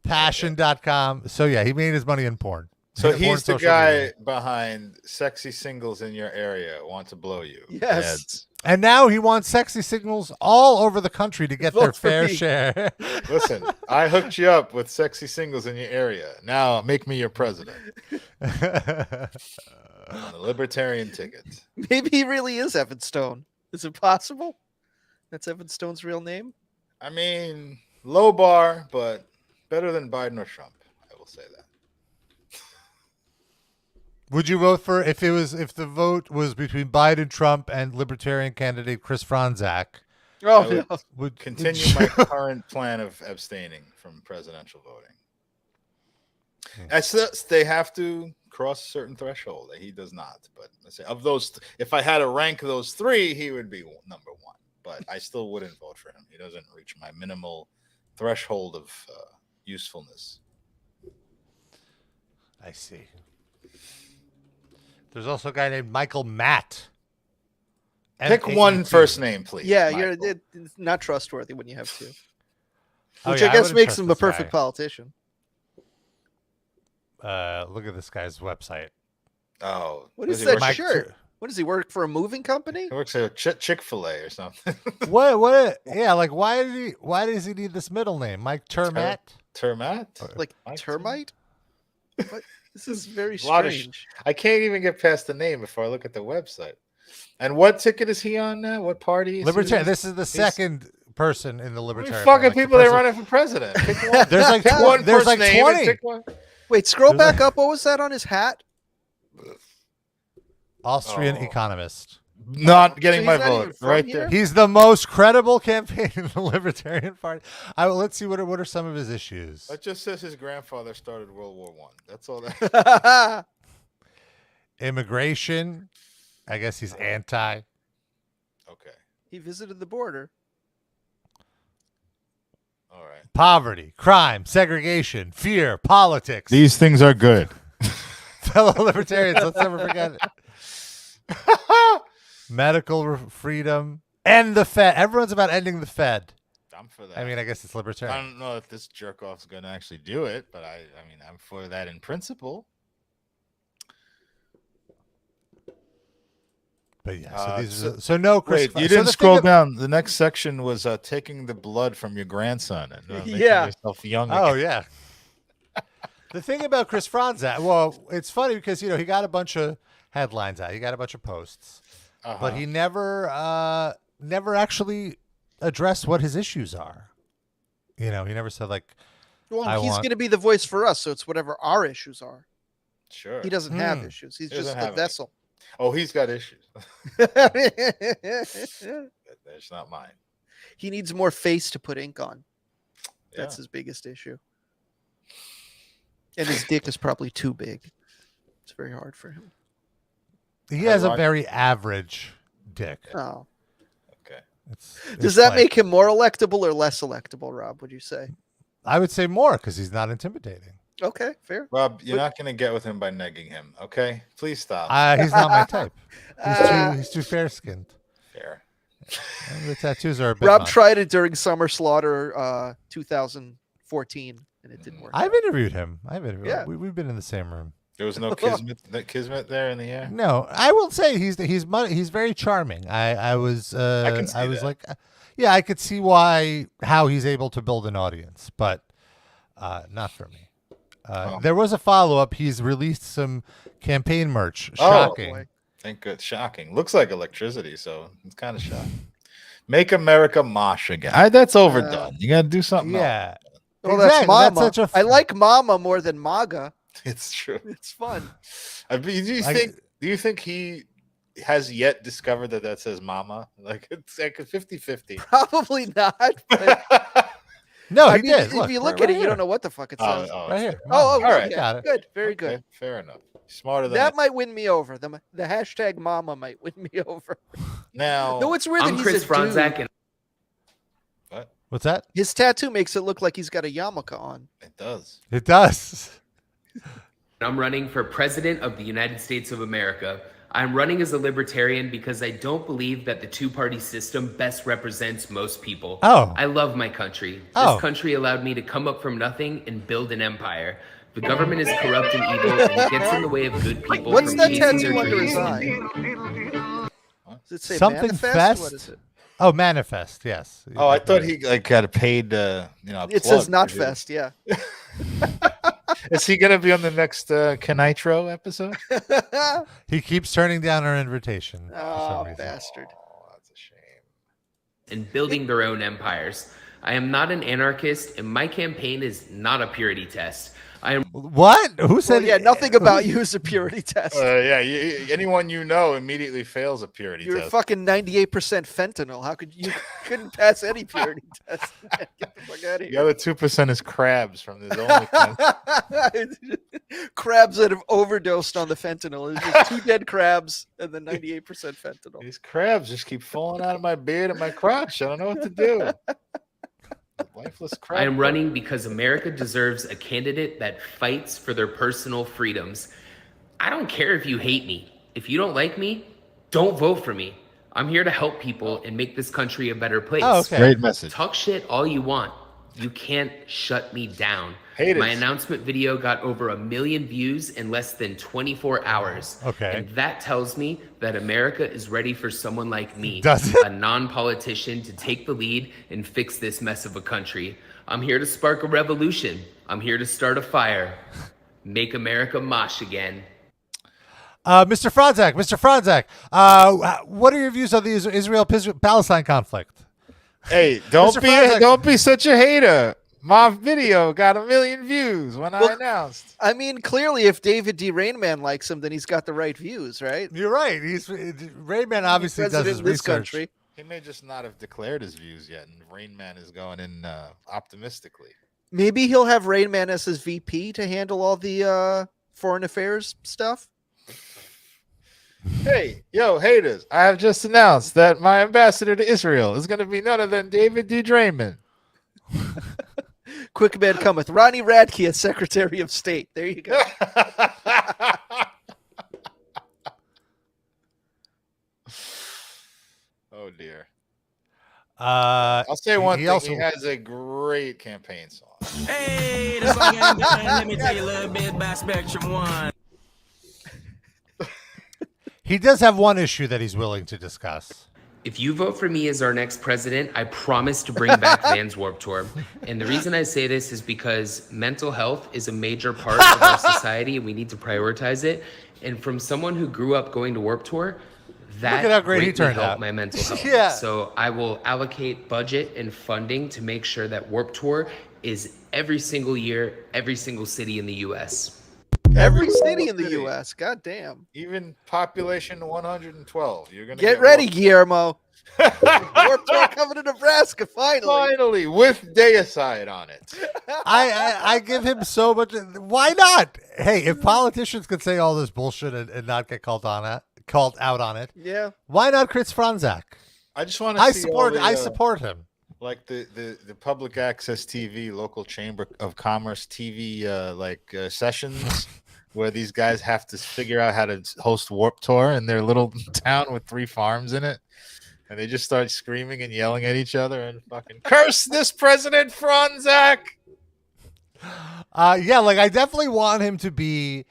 S2: passion.com. So yeah, he made his money in porn.
S4: so
S2: Porn
S4: he's the
S2: social
S4: guy
S2: media.
S4: behind sexy singles in your area want to blow you.
S3: Yes.
S4: Ads.
S2: And now he wants sexy signals all over the country to get their
S3: Vote for
S2: fair
S3: me.
S2: share.
S4: Listen, I hooked you up with sexy singles in your area. Now make me your president. On a libertarian ticket.
S3: Maybe he really is Evan Stone. Is it possible? That's Evan Stone's real name?
S4: I mean, low bar, but better than Biden or Trump. I will say that.
S2: Would you vote for if the vote was between Biden, Trump, and Libertarian candidate Chris Fronzak?
S3: Oh,
S4: I would
S3: no.
S2: Would
S4: continue my current plan of abstaining from presidential voting. They have to cross a certain threshold. He does not. But let's say of those, if I had to rank those three, he would be number one. But I still wouldn't vote for him. He doesn't reach my minimal threshold of usefulness.
S2: I see. There's also a guy named Michael Matt.
S4: Pick
S2: M-A-E-T.
S4: one first name, please.
S3: Yeah,
S4: Michael.
S3: it's not trustworthy when you have to.
S2: Oh,
S3: Which
S2: yeah,
S3: I guess
S2: wouldn't
S3: makes
S2: trust
S3: him a
S2: this
S3: perfect
S2: guy.
S3: politician.
S2: Look at this guy's website.
S4: Oh,
S3: What
S4: does
S3: is
S4: he
S3: that
S4: work-
S3: shirt? What does he work for? A moving company?
S4: He works at Chick-fil-A or something.
S2: What? Yeah, like why does he need this middle name, Mike Termat?
S4: Termat?
S3: Like
S4: Mike
S3: termite? What? This is very
S4: A lot of
S3: strange.
S4: I can't even get past the name before I look at the website. And what ticket is he on now? What party? Is
S2: Libertarian.
S4: He?
S2: This is the second person in the
S4: How many
S2: Libertarian.
S4: fucking
S2: like the
S4: people they
S2: person-
S4: running for president? Pick one.
S2: There's like
S4: Pick one
S2: there's
S4: first
S2: like
S4: name and
S2: 20.
S4: pick one.
S3: Wait, scroll
S2: There's
S3: back up. What was that on his hat?
S2: Austrian
S4: Oh.
S2: economist.
S4: Not getting
S3: he's
S4: my
S3: not even
S4: vote
S3: from
S4: right
S3: here?
S4: there.
S2: He's the most credible campaign in the Libertarian Party. Let's see what are some of his issues.
S4: That just says his grandfather started World War One. That's all that.
S2: Immigration. I guess he's anti.
S4: Okay.
S3: He visited the border.
S4: All right.
S2: Poverty, crime, segregation, fear, politics.
S4: These things are good.
S2: Fellow libertarians, let's never forget it. Medical freedom. End the Fed. Everyone's about ending the Fed.
S4: I'm for that.
S2: I mean, I guess it's
S4: I
S2: libertarian.
S4: don't know if this jerk off's going to actually do it, but I mean, I'm for that in principle.
S2: But yeah, so no Chris.
S4: Wait, you
S2: so
S4: didn't
S2: the
S4: scroll
S2: thing
S4: down. The next section was taking the blood from your grandson and making
S3: Yeah.
S4: yourself young.
S2: Oh
S4: again.
S2: yeah. The thing about Chris Fronzak, well, it's funny because he got a bunch of headlines out, he got a bunch of posts, but he never actually addressed what his issues are. He never said like,
S3: Well, he's going to be the voice for us, so it's whatever our issues are.
S4: Sure.
S3: He doesn't have issues. He's
S4: He
S3: just
S4: doesn't
S3: a
S4: have any.
S3: vessel.
S4: Oh, he's got issues. That's not mine.
S3: He needs more face to put ink on. That's
S4: Yeah.
S3: his biggest issue. And his dick is probably too big. It's very hard for him.
S2: he has a very average dick.
S3: Oh. Does that make him more electable or less electable, Rob? Would you say?
S2: I would say more because he's not intimidating.
S3: Okay, fair.
S4: Rob, you're not going to get with him by negging him. Okay, please stop.
S2: He's not my type. He's too fair skinned.
S4: Fair.
S2: The tattoos are a bit
S3: Rob
S2: much.
S3: tried it during Summer Slaughter 2014, and it didn't work.
S2: I've interviewed him.
S3: Yeah.
S2: We've been in the same room.
S4: There was no kismet there in the air.
S2: No, I will say he's very charming. I was like, yeah, I could see how he's able to build an audience, but not for me. There was a follow up. He's released some campaign merch. Shocking.
S4: Oh, thank God. Shocking. Looks like electricity, so it's kind of shocking. Make America mosh again. That's overdone. You got to do something
S2: Yeah.
S4: else.
S3: Well,
S2: Exactly.
S3: that's Mama.
S2: That's such
S3: I like Mama more than MAGA.
S4: It's true.
S3: It's fun.
S4: Do you think he has yet discovered that says Mama? Like it's like a 50-50.
S3: Probably not. But
S2: No, he
S3: mean,
S2: did.
S3: If you look at it, you don't know what the fuck it says.
S2: Right here.
S3: All
S2: right.
S3: yeah,
S2: Got it.
S3: good, very
S4: Okay,
S3: good.
S4: fair enough. Smarter than
S3: That might win me over. The hashtag Mama might win me over.
S4: now.
S3: No, it's weird that
S9: I'm
S3: he's
S9: Chris
S3: a
S9: Fronzak,
S3: dude.
S9: and
S2: What's that?
S3: His tattoo makes it look like he's got a yarmulke on.
S4: It does.
S2: It does.
S9: I'm running for President of the United States of America. I'm running as a libertarian because I don't believe that the two-party system best represents most people.
S2: Oh.
S9: I love my country.
S2: Oh.
S9: This country allowed me to come up from nothing and build an empire. The government is corrupt and evil, and it gets in the way of good people
S3: What's
S9: from
S3: that
S9: chasing their
S3: tattoo under his
S9: dreams.
S3: eye? Does it say
S2: Something
S3: manifest?
S2: fest?
S3: What is it?
S2: Oh, manifest. Yes.
S4: Oh, I thought he got a paid.
S3: It says not fest. Yeah.
S4: Is he gonna be on the next Canitro episode?
S2: He keeps turning down our invitation. for some
S3: Oh,
S2: reason.
S3: bastard.
S4: Oh, that's a shame.
S9: And building their own empires. I am not an anarchist, and my campaign is not a purity test. I am
S2: What? Who
S3: Well,
S2: said?
S3: yeah, nothing about you is a purity test.
S4: Anyone you know immediately fails a purity
S3: You're
S4: test.
S3: fucking 98% fentanyl. How could you couldn't pass any purity test? Get the fuck out of
S4: The
S3: here.
S4: other 2% is crabs from his only.
S3: Crabs that have overdosed on the fentanyl. There's just 2 dead crabs and then 98% fentanyl.
S4: These crabs just keep falling out of my beard and my crotch. I don't know what to do. Lifeless crab.
S9: I am running because America deserves a candidate that fights for their personal freedoms. I don't care if you hate me. If you don't like me, don't vote for me. I'm here to help people and make this country a better place.
S2: Oh, okay.
S4: Great message.
S9: Talk shit all you want. You can't shut me down.
S4: Haters.
S9: My announcement video got over 1 million views in less than 24 hours.
S2: Okay.
S9: And that tells me that America is ready for someone like me,
S2: Does it?
S9: a non-politician, to take the lead and fix this mess of a country. I'm here to spark a revolution. I'm here to start a fire. Make America mosh again.
S2: Mr. Fronzak, what are your views on the Israel-Palestine conflict?
S4: Hey,
S2: Mr. Fronzak.
S4: don't be such a hater. My video got 1 million views when I announced.
S3: I mean, clearly, if David D. Rainman likes him, then he's got the right views, right?
S2: You're right. Rayman obviously does
S3: President
S2: his
S3: of this
S2: research.
S3: country.
S4: He may just not have declared his views yet, and Rain Man is going in optimistically.
S3: Maybe he'll have Rainman as his VP to handle all the foreign affairs stuff.
S4: Hey, yo, haters! I have just announced that my ambassador to Israel is going to be none other than David D. Draymond.
S3: Quick man cometh. Ronnie Radke as Secretary of State. There you go.
S4: Oh dear.
S2: I'll
S4: say one thing. He has a great campaign song.
S8: Hey, the song ain't done. Let me tell you a little bit about Spectrum One.
S2: He does have one issue that he's willing to discuss.
S9: If you vote for me as our next president, I promise to bring back Vans Warped Tour. And the reason I say this is because mental health is a major part of our society, and we need to prioritize it. And from someone who grew up going to Warped Tour, that
S2: Look at how great he
S9: greatly
S2: turned
S9: helped
S2: out.
S9: my mental health.
S2: Yeah.
S9: So I will allocate budget and funding to make sure that Warped Tour is every single year, every single city in the U.S.
S3: Every city in the U.S. God damn.
S4: Even population 112. You're gonna
S3: Get ready, Guillermo. Warped Tour coming to Nebraska, finally.
S4: with Deicide on it.
S2: I give him so much. Why not? Hey, if politicians could say all this bullshit and not get called out on it,
S3: Yeah.
S2: why not Chris Fronzak?
S4: I just want to see
S2: I support him.
S4: Like the public access TV, local chamber of commerce TV, sessions where these guys have to figure out how to host Warped Tour in their little town with 3 farms in it. And they just start screaming and yelling at each other and fucking curse this President Fronzak.
S2: Yeah, like I definitely want him to be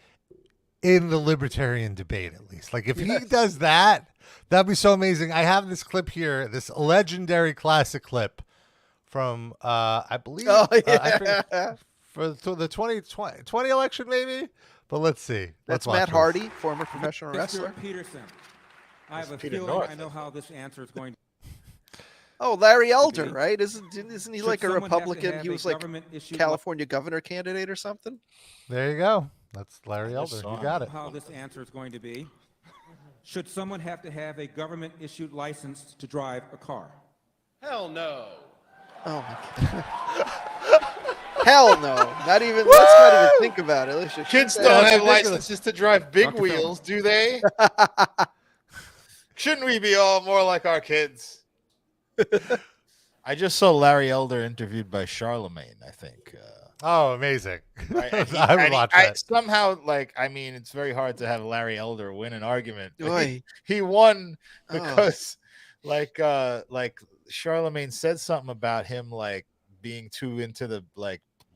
S2: in the libertarian debate at least. Like if he does that, that'd be so amazing. I have this clip here, this legendary classic clip from I believe for the 2020 election maybe. But let's see.
S3: That's Matt Hardy, former professional wrestler.
S10: Peterson. I have a feeling I know how this answer is going to.
S3: Oh, Larry Elder, right? Isn't he like a Republican? He was like California governor candidate or something.
S2: There you go. That's Larry Elder. You got it.
S10: How this answer is going to be. Should someone have to have a government-issued license to drive a car?
S6: Hell no.
S3: Oh my God. Hell no. Not even. Let's not even think about it.
S4: Kids don't have licenses to drive big wheels, do they? Shouldn't we be all more like our kids? I just saw Larry Elder interviewed by Charlemagne, I think.
S2: Oh, amazing.
S4: Right?
S2: I would watch that.
S4: Somehow, it's very hard to have Larry Elder win an argument. He won because, Charlemagne said something about him, being too into the,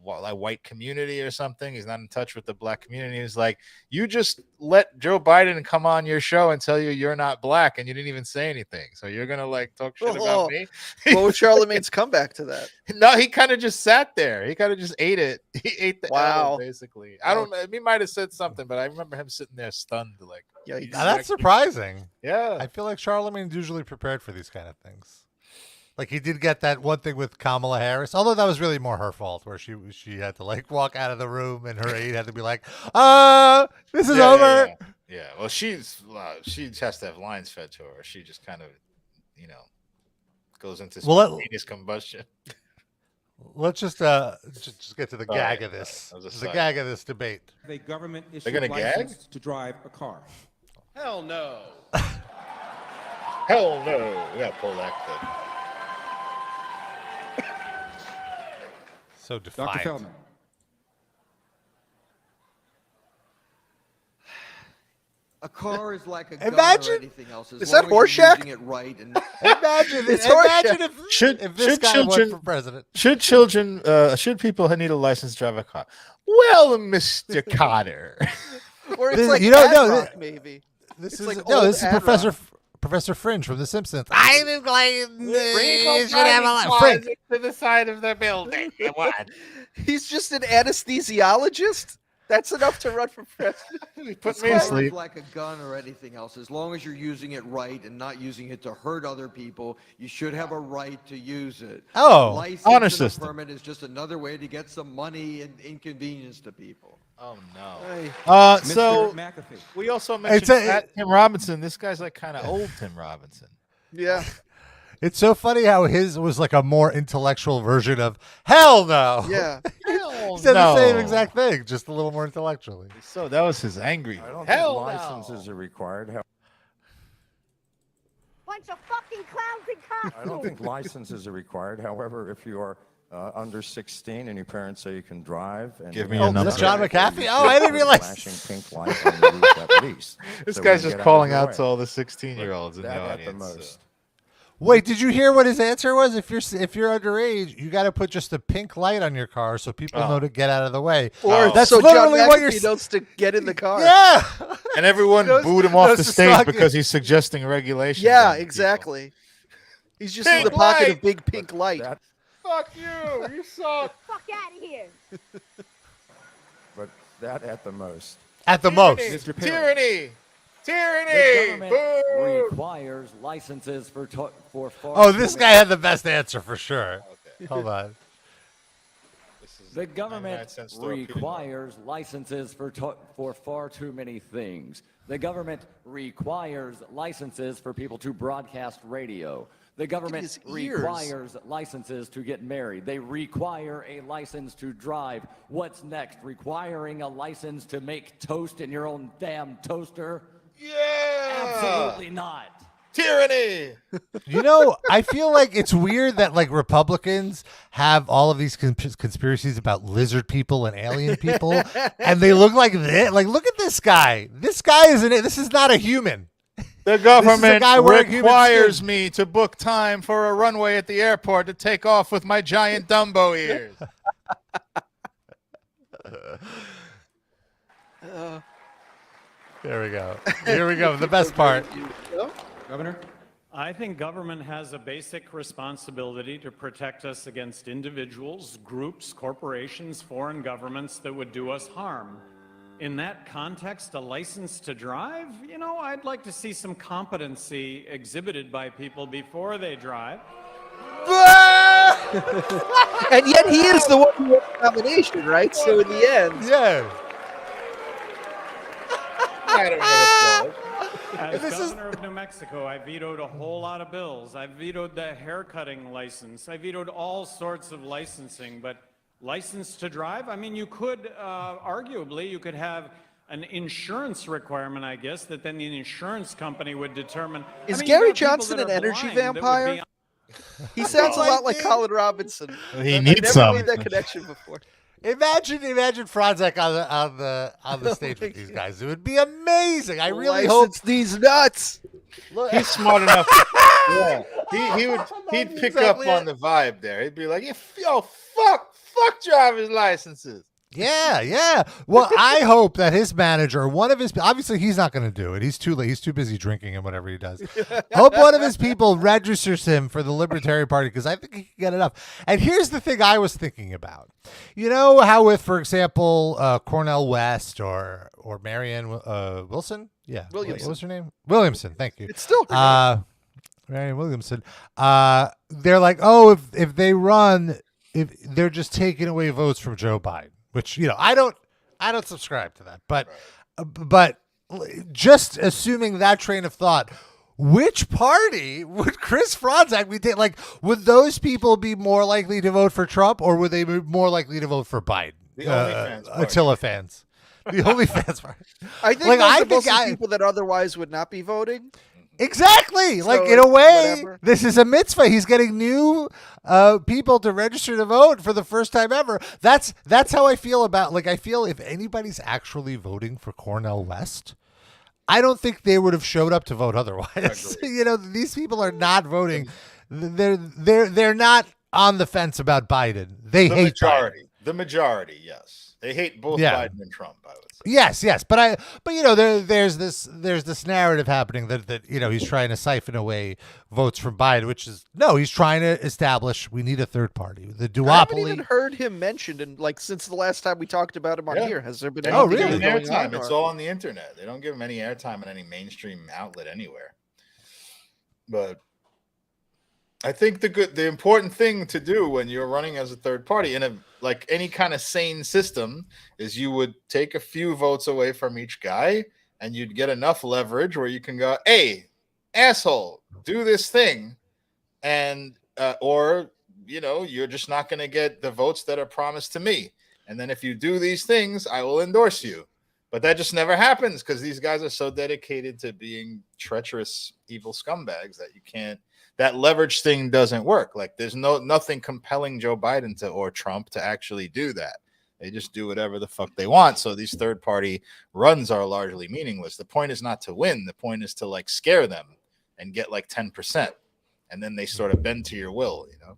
S4: white community or something. He's not in touch with the black community. He was like, you just let Joe Biden come on your show and tell you you're not black and you didn't even say anything. So you're going to talk shit about me.
S3: What was Charlemagne's comeback to that?
S4: No, he kind of just sat there. He kind of just ate it. He ate the L, basically. I don't know. He might have said something, but I remember him sitting there stunned.
S2: Now, that's surprising.
S4: Yeah.
S2: I feel like Charlemagne's usually prepared for these kind of things. Like he did get that one thing with Kamala Harris, although that was really more her fault, where she had to walk out of the room and her aide had to be like, this is over.
S4: Yeah. Well, she has to have lines fed to her. She just kind of, goes into spontaneous combustion.
S2: Let's just get to the gag of this. The gag of this debate.
S10: A government issued license to drive a car.
S6: Hell no.
S4: Hell no. We gotta pull that clip.
S2: So defiant.
S10: Dr. Feldman.
S11: A car is like a gun
S2: Imagine,
S11: or anything else.
S3: Is that Horseshack?
S11: Using it right and
S2: Imagine if this guy went for president.
S4: Should people need a license to drive a car? Well, Mr. Cotter.
S3: Or it's like Ad-Rock, maybe.
S2: This is Professor Fringe from The Simpsons. I think you should have a Fringe
S4: to the side of the building. What?
S3: He's just an anesthesiologist. That's enough to run for president.
S11: Put me to sleep. Like a gun or anything else, as long as you're using it right and not using it to hurt other people, you should have a right to use it.
S2: Oh,
S11: honor system. Permit is just another way to get some money and inconvenience to people.
S4: Oh no.
S10: So
S4: we also mentioned Tim Robinson. This guy's kind of old Tim Robinson.
S3: Yeah.
S2: It's so funny how his was a more intellectual version of hell no.
S3: Yeah.
S2: He said the same exact thing, just a little more intellectually.
S4: So that was his angry.
S12: I don't think licenses are required.
S5: Bunch of fucking clowns and cops.
S12: I don't think licenses are required. However, if you are under 16 and your parents say you can drive, and
S4: give me a number.
S2: That's John McAfee. Oh, I didn't realize.
S12: Flashing pink light on the roof at least.
S4: This guy's just calling out to all the 16-year-olds in the audience.
S2: Wait, did you hear what his answer was? If you're underage, you got to put just a pink light on your car so people know to get out of the way.
S3: Or
S2: that's
S3: so
S2: literally
S3: John
S2: what you're
S3: knows to get in the car.
S2: Yeah.
S4: And everyone booed him off the stage because he's suggesting regulations.
S3: Yeah, exactly. He's just in the pocket of big pink light.
S4: Fuck you! You suck.
S5: Fuck out of here.
S12: But that at the most.
S2: At the most.
S4: Tyranny.
S13: The government requires licenses for
S2: this guy had the best answer for sure. Okay. Hold on.
S13: The government requires licenses for far too many things. The government requires licenses for people to broadcast radio. The government requires licenses to get married. They require a license to drive. What's next? Requiring a license to make toast in your own damn toaster?
S4: Yeah!
S13: Absolutely not.
S4: Tyranny.
S2: You know, I feel like it's weird that like Republicans have all of these conspiracies about lizard people and alien people, and they look like this. Like, look at this guy. This guy isn't. This is not a human.
S4: The government
S2: requires
S4: requires me to book time for a runway at the airport to take off with my giant Dumbo ears.
S2: There we go. Here we go. The best part.
S10: Governor?
S6: I think government has a basic responsibility to protect us against individuals, groups, corporations, foreign governments that would do us harm. In that context, a license to drive? You know, I'd like to see some competency exhibited by people before they drive.
S3: And yet he is the one who won the nomination, right? So in the end,
S2: yeah.
S6: As governor of New Mexico, I vetoed a whole lot of bills. I vetoed the haircutting license. I vetoed all sorts of licensing, but license to drive? I mean, you could, arguably, you could have an insurance requirement, I guess, that then the insurance company would determine.
S3: Is Gary Johnson an energy vampire? He sounds a lot like Colin Robinson.
S4: He needs some.
S3: I've never made that connection before.
S2: Imagine Fronzak on the stage with these guys. It would be amazing. I really hope
S3: these nuts.
S4: He's smart enough. Yeah, he'd pick
S2: exactly
S4: up on the vibe there. He'd be like, "Yo, fuck driver's licenses."
S2: Yeah. Well, I hope that his manager, one of his, obviously he's not going to do it. He's too late. He's too busy drinking and whatever he does. Hope one of his people registers him for the Libertarian Party because I think he can get it up. And here's the thing I was thinking about. You know how with, for example, Cornel West or Marianne Wilson? Yeah.
S3: Williamson.
S2: What was her name? Williamson. Thank you.
S3: It's still her name.
S2: Marianne Williamson. They're like, oh, if they run, if they're just taking away votes from Joe Biden. Which, you know, I don't subscribe to that, but just assuming that train of thought, which party would Chris Fronzak be like? Would those people be more likely to vote for Trump, or would they be more likely to vote for Biden?
S4: The OnlyFans party.
S2: Attilla fans, the OnlyFans party.
S3: I think those are mostly people that otherwise would not be voting.
S2: Exactly.
S3: So,
S2: like in a way,
S3: whatever.
S2: This is a mitzvah. He's getting new people to register to vote for the first time ever. That's how I feel about. Like I feel if anybody's actually voting for Cornel West, I don't think they would have showed up to vote otherwise. You know, these people are not voting. They're not on the fence about Biden. They hate
S4: majority.
S2: Biden.
S4: The majority, yes. They hate both Biden and Trump, I would say.
S2: Yes, but you know, there's this narrative happening that you know he's trying to siphon away votes from Biden, which is no, he's trying to establish we need a third party. The duopoly.
S3: I haven't even heard him mentioned in since the last time we talked about him on here. Has there been anything
S2: really?
S3: going
S4: Airtime.
S3: on?
S4: It's all on the internet. They don't give him any airtime on any mainstream outlet anywhere. But I think the important thing to do when you're running as a third party in any kind of sane system is you would take a few votes away from each guy and you'd get enough leverage where you can go, hey, asshole, do this thing. And, or, you know, you're just not going to get the votes that are promised to me. And then if you do these things, I will endorse you. But that just never happens because these guys are so dedicated to being treacherous, evil scumbags that you can't. That leverage thing doesn't work. Like there's nothing compelling Joe Biden or Trump to actually do that. They just do whatever the fuck they want. So these third party runs are largely meaningless. The point is not to win. The point is to scare them and get 10%. And then they sort of bend to your will, you know.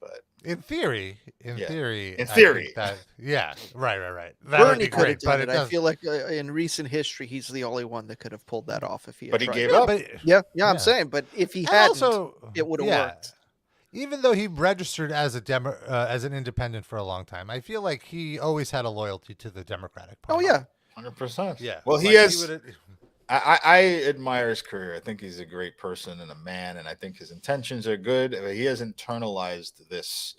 S4: But
S2: in theory,
S4: that,
S2: yeah, right.
S3: Bernie could have done it. I feel like in recent history, he's the only one that could have pulled that off if he.
S4: But he
S3: tried.
S4: gave up.
S3: Yeah, I'm saying, but if he hadn't, it would have worked.
S2: Even though he registered as as an independent for a long time, I feel like he always had a loyalty to the Democratic Party.
S3: Oh yeah,
S4: 100%.
S2: Yeah.
S4: Well, he has. I admire his career. I think he's a great person and a man, and I think his intentions are good. He has internalized this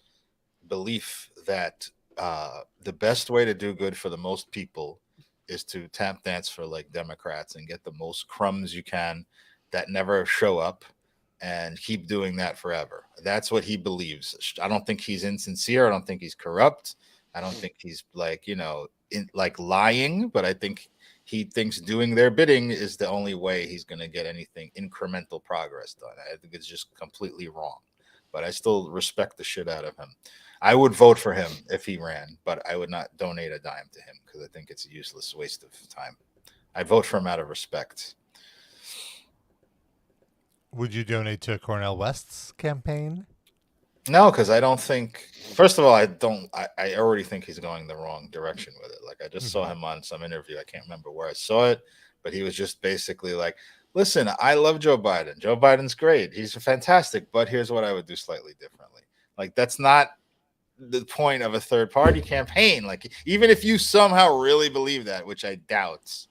S4: belief that the best way to do good for the most people is to tap dance for Democrats and get the most crumbs you can that never show up and keep doing that forever. That's what he believes. I don't think he's insincere. I don't think he's corrupt. I don't think he's lying, but I think he thinks doing their bidding is the only way he's going to get anything incremental progress done. I think it's just completely wrong. But I still respect the shit out of him. I would vote for him if he ran, but I would not donate a dime to him because I think it's a useless waste of time. I vote for him out of respect.
S2: Would you donate to Cornel West's campaign?
S4: No, because I don't think. First of all, I already think he's going the wrong direction with it. Like I just saw him on some interview. I can't remember where I saw it, but he was just basically like, "Listen, I love Joe Biden. Joe Biden's great. He's fantastic. But here's what I would do slightly differently." Like that's not the point of a third party campaign. Like even if you somehow really believe that, which I doubt.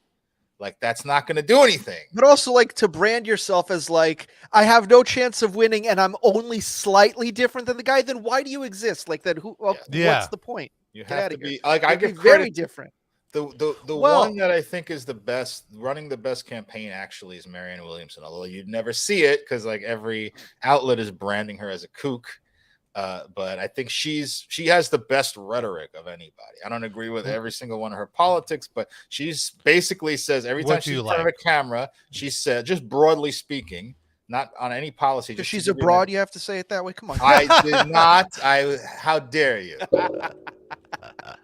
S4: Like that's not going to do anything.
S3: But also, like to brand yourself as like I have no chance of winning, and I'm only slightly different than the guy. Then why do you exist? Like that? What's the point?
S4: You
S3: Get
S4: have
S3: out
S4: to
S3: of
S4: be
S3: here.
S4: like I give
S3: very
S4: credit.
S3: different.
S4: The one that I think is the best, running the best campaign actually is Marianne Williamson. Although you'd never see it because like every outlet is branding her as a kook. But I think she has the best rhetoric of anybody. I don't agree with every single one of her politics, but she's basically says every time she's in front of a camera, she said, just broadly speaking, not on any policy.
S3: Because she's abroad, you have to say it that way. Come on.
S4: I did not. How dare you?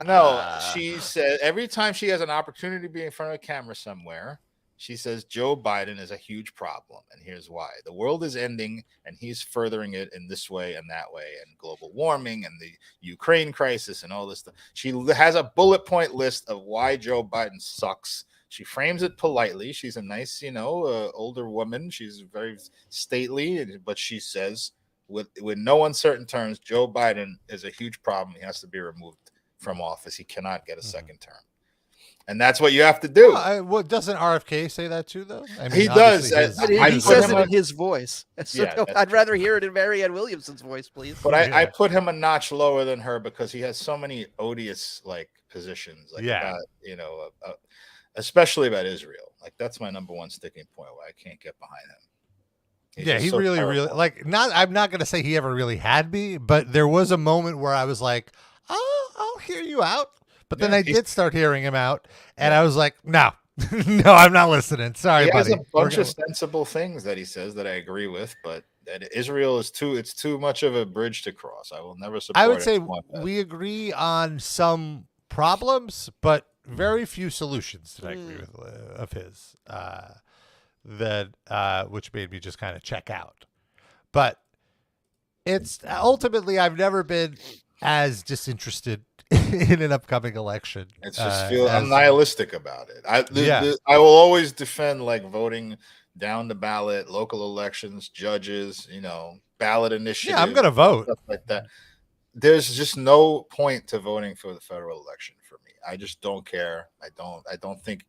S4: No, she said every time she has an opportunity to be in front of a camera somewhere, she says Joe Biden is a huge problem, and here's why. The world is ending, and he's furthering it in this way and that way, and global warming and the Ukraine crisis and all this stuff. She has a bullet point list of why Joe Biden sucks. She frames it politely. She's a nice, older woman. She's very stately, but she says with no uncertain terms, Joe Biden is a huge problem. He has to be removed from office. He cannot get a second term. And that's what you have to do.
S2: Doesn't RFK say that too, though? I mean,
S4: he does.
S3: He says it in his voice. So
S4: Yeah,
S3: I'd rather hear it in Marianne Williamson's voice, please.
S4: But I put him a notch lower than her because he has so many odious positions, about, especially about Israel. Like that's my number one sticking point where I can't get behind him.
S2: He really I'm not going to say he ever really had me, but there was a moment where I was like, I'll hear you out. But then I did start hearing him out, and I was like, no, I'm not listening. Sorry, buddy.
S4: He has a bunch of sensible things that he says that I agree with, but that Israel is too much of a bridge to cross. I will never support it.
S2: I would say we agree on some problems, but very few solutions that I agree with of his, which made me just kind of check out. But it's ultimately, I've never been as disinterested in an upcoming election.
S4: It's just I'm nihilistic about it. I will always defend voting down the ballot, local elections, judges, ballot initiatives.
S2: Yeah, I'm going to vote.
S4: Stuff like that. There's just no point to voting for the federal election for me. I just don't care. I don't think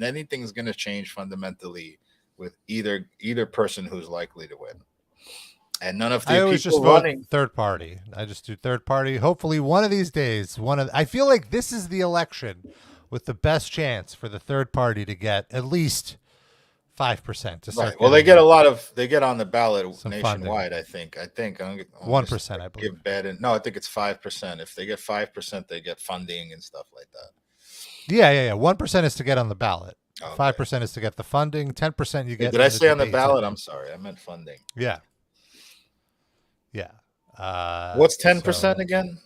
S4: anything's going to change fundamentally with either person who's likely to win. And none of the people
S2: just
S4: running
S2: third party. I just do third party. Hopefully, one of these days, I feel like this is the election with the best chance for the third party to get at least 5%.
S4: Right. Well, they get on the ballot nationwide.
S2: Funding.
S4: I think
S2: 1%. I believe.
S4: I think it's 5%. If they get 5%, they get funding and stuff like that.
S2: Yeah. 1% is to get on the ballot. 5% is to get the funding. 10% you get.
S4: Did I say on the ballot? I'm sorry, I meant funding.
S2: Yeah.
S4: What's 10% again?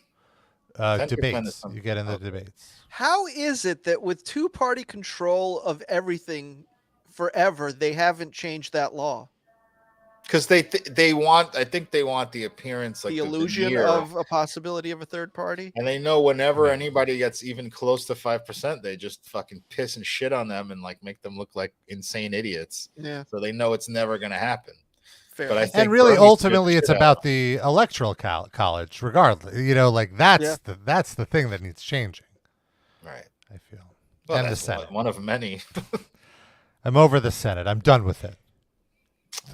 S2: Debates. You get in the debates.
S3: How is it that with two-party control of everything forever, they haven't changed that law?
S4: Because they want the appearance,
S3: the illusion of a possibility of a third party.
S4: And they know whenever anybody gets even close to 5%, they just fucking piss and shit on them and make them look like insane idiots.
S3: Yeah.
S4: So they know it's never going to happen.
S3: Fair.
S4: But I think
S2: and really, ultimately, it's about the electoral college, regardless. That's the thing that needs changing.
S4: Right.
S2: I feel.
S4: Well,
S2: and the
S4: that's
S2: Senate.
S4: one of many.
S2: I'm over the Senate. I'm done with it.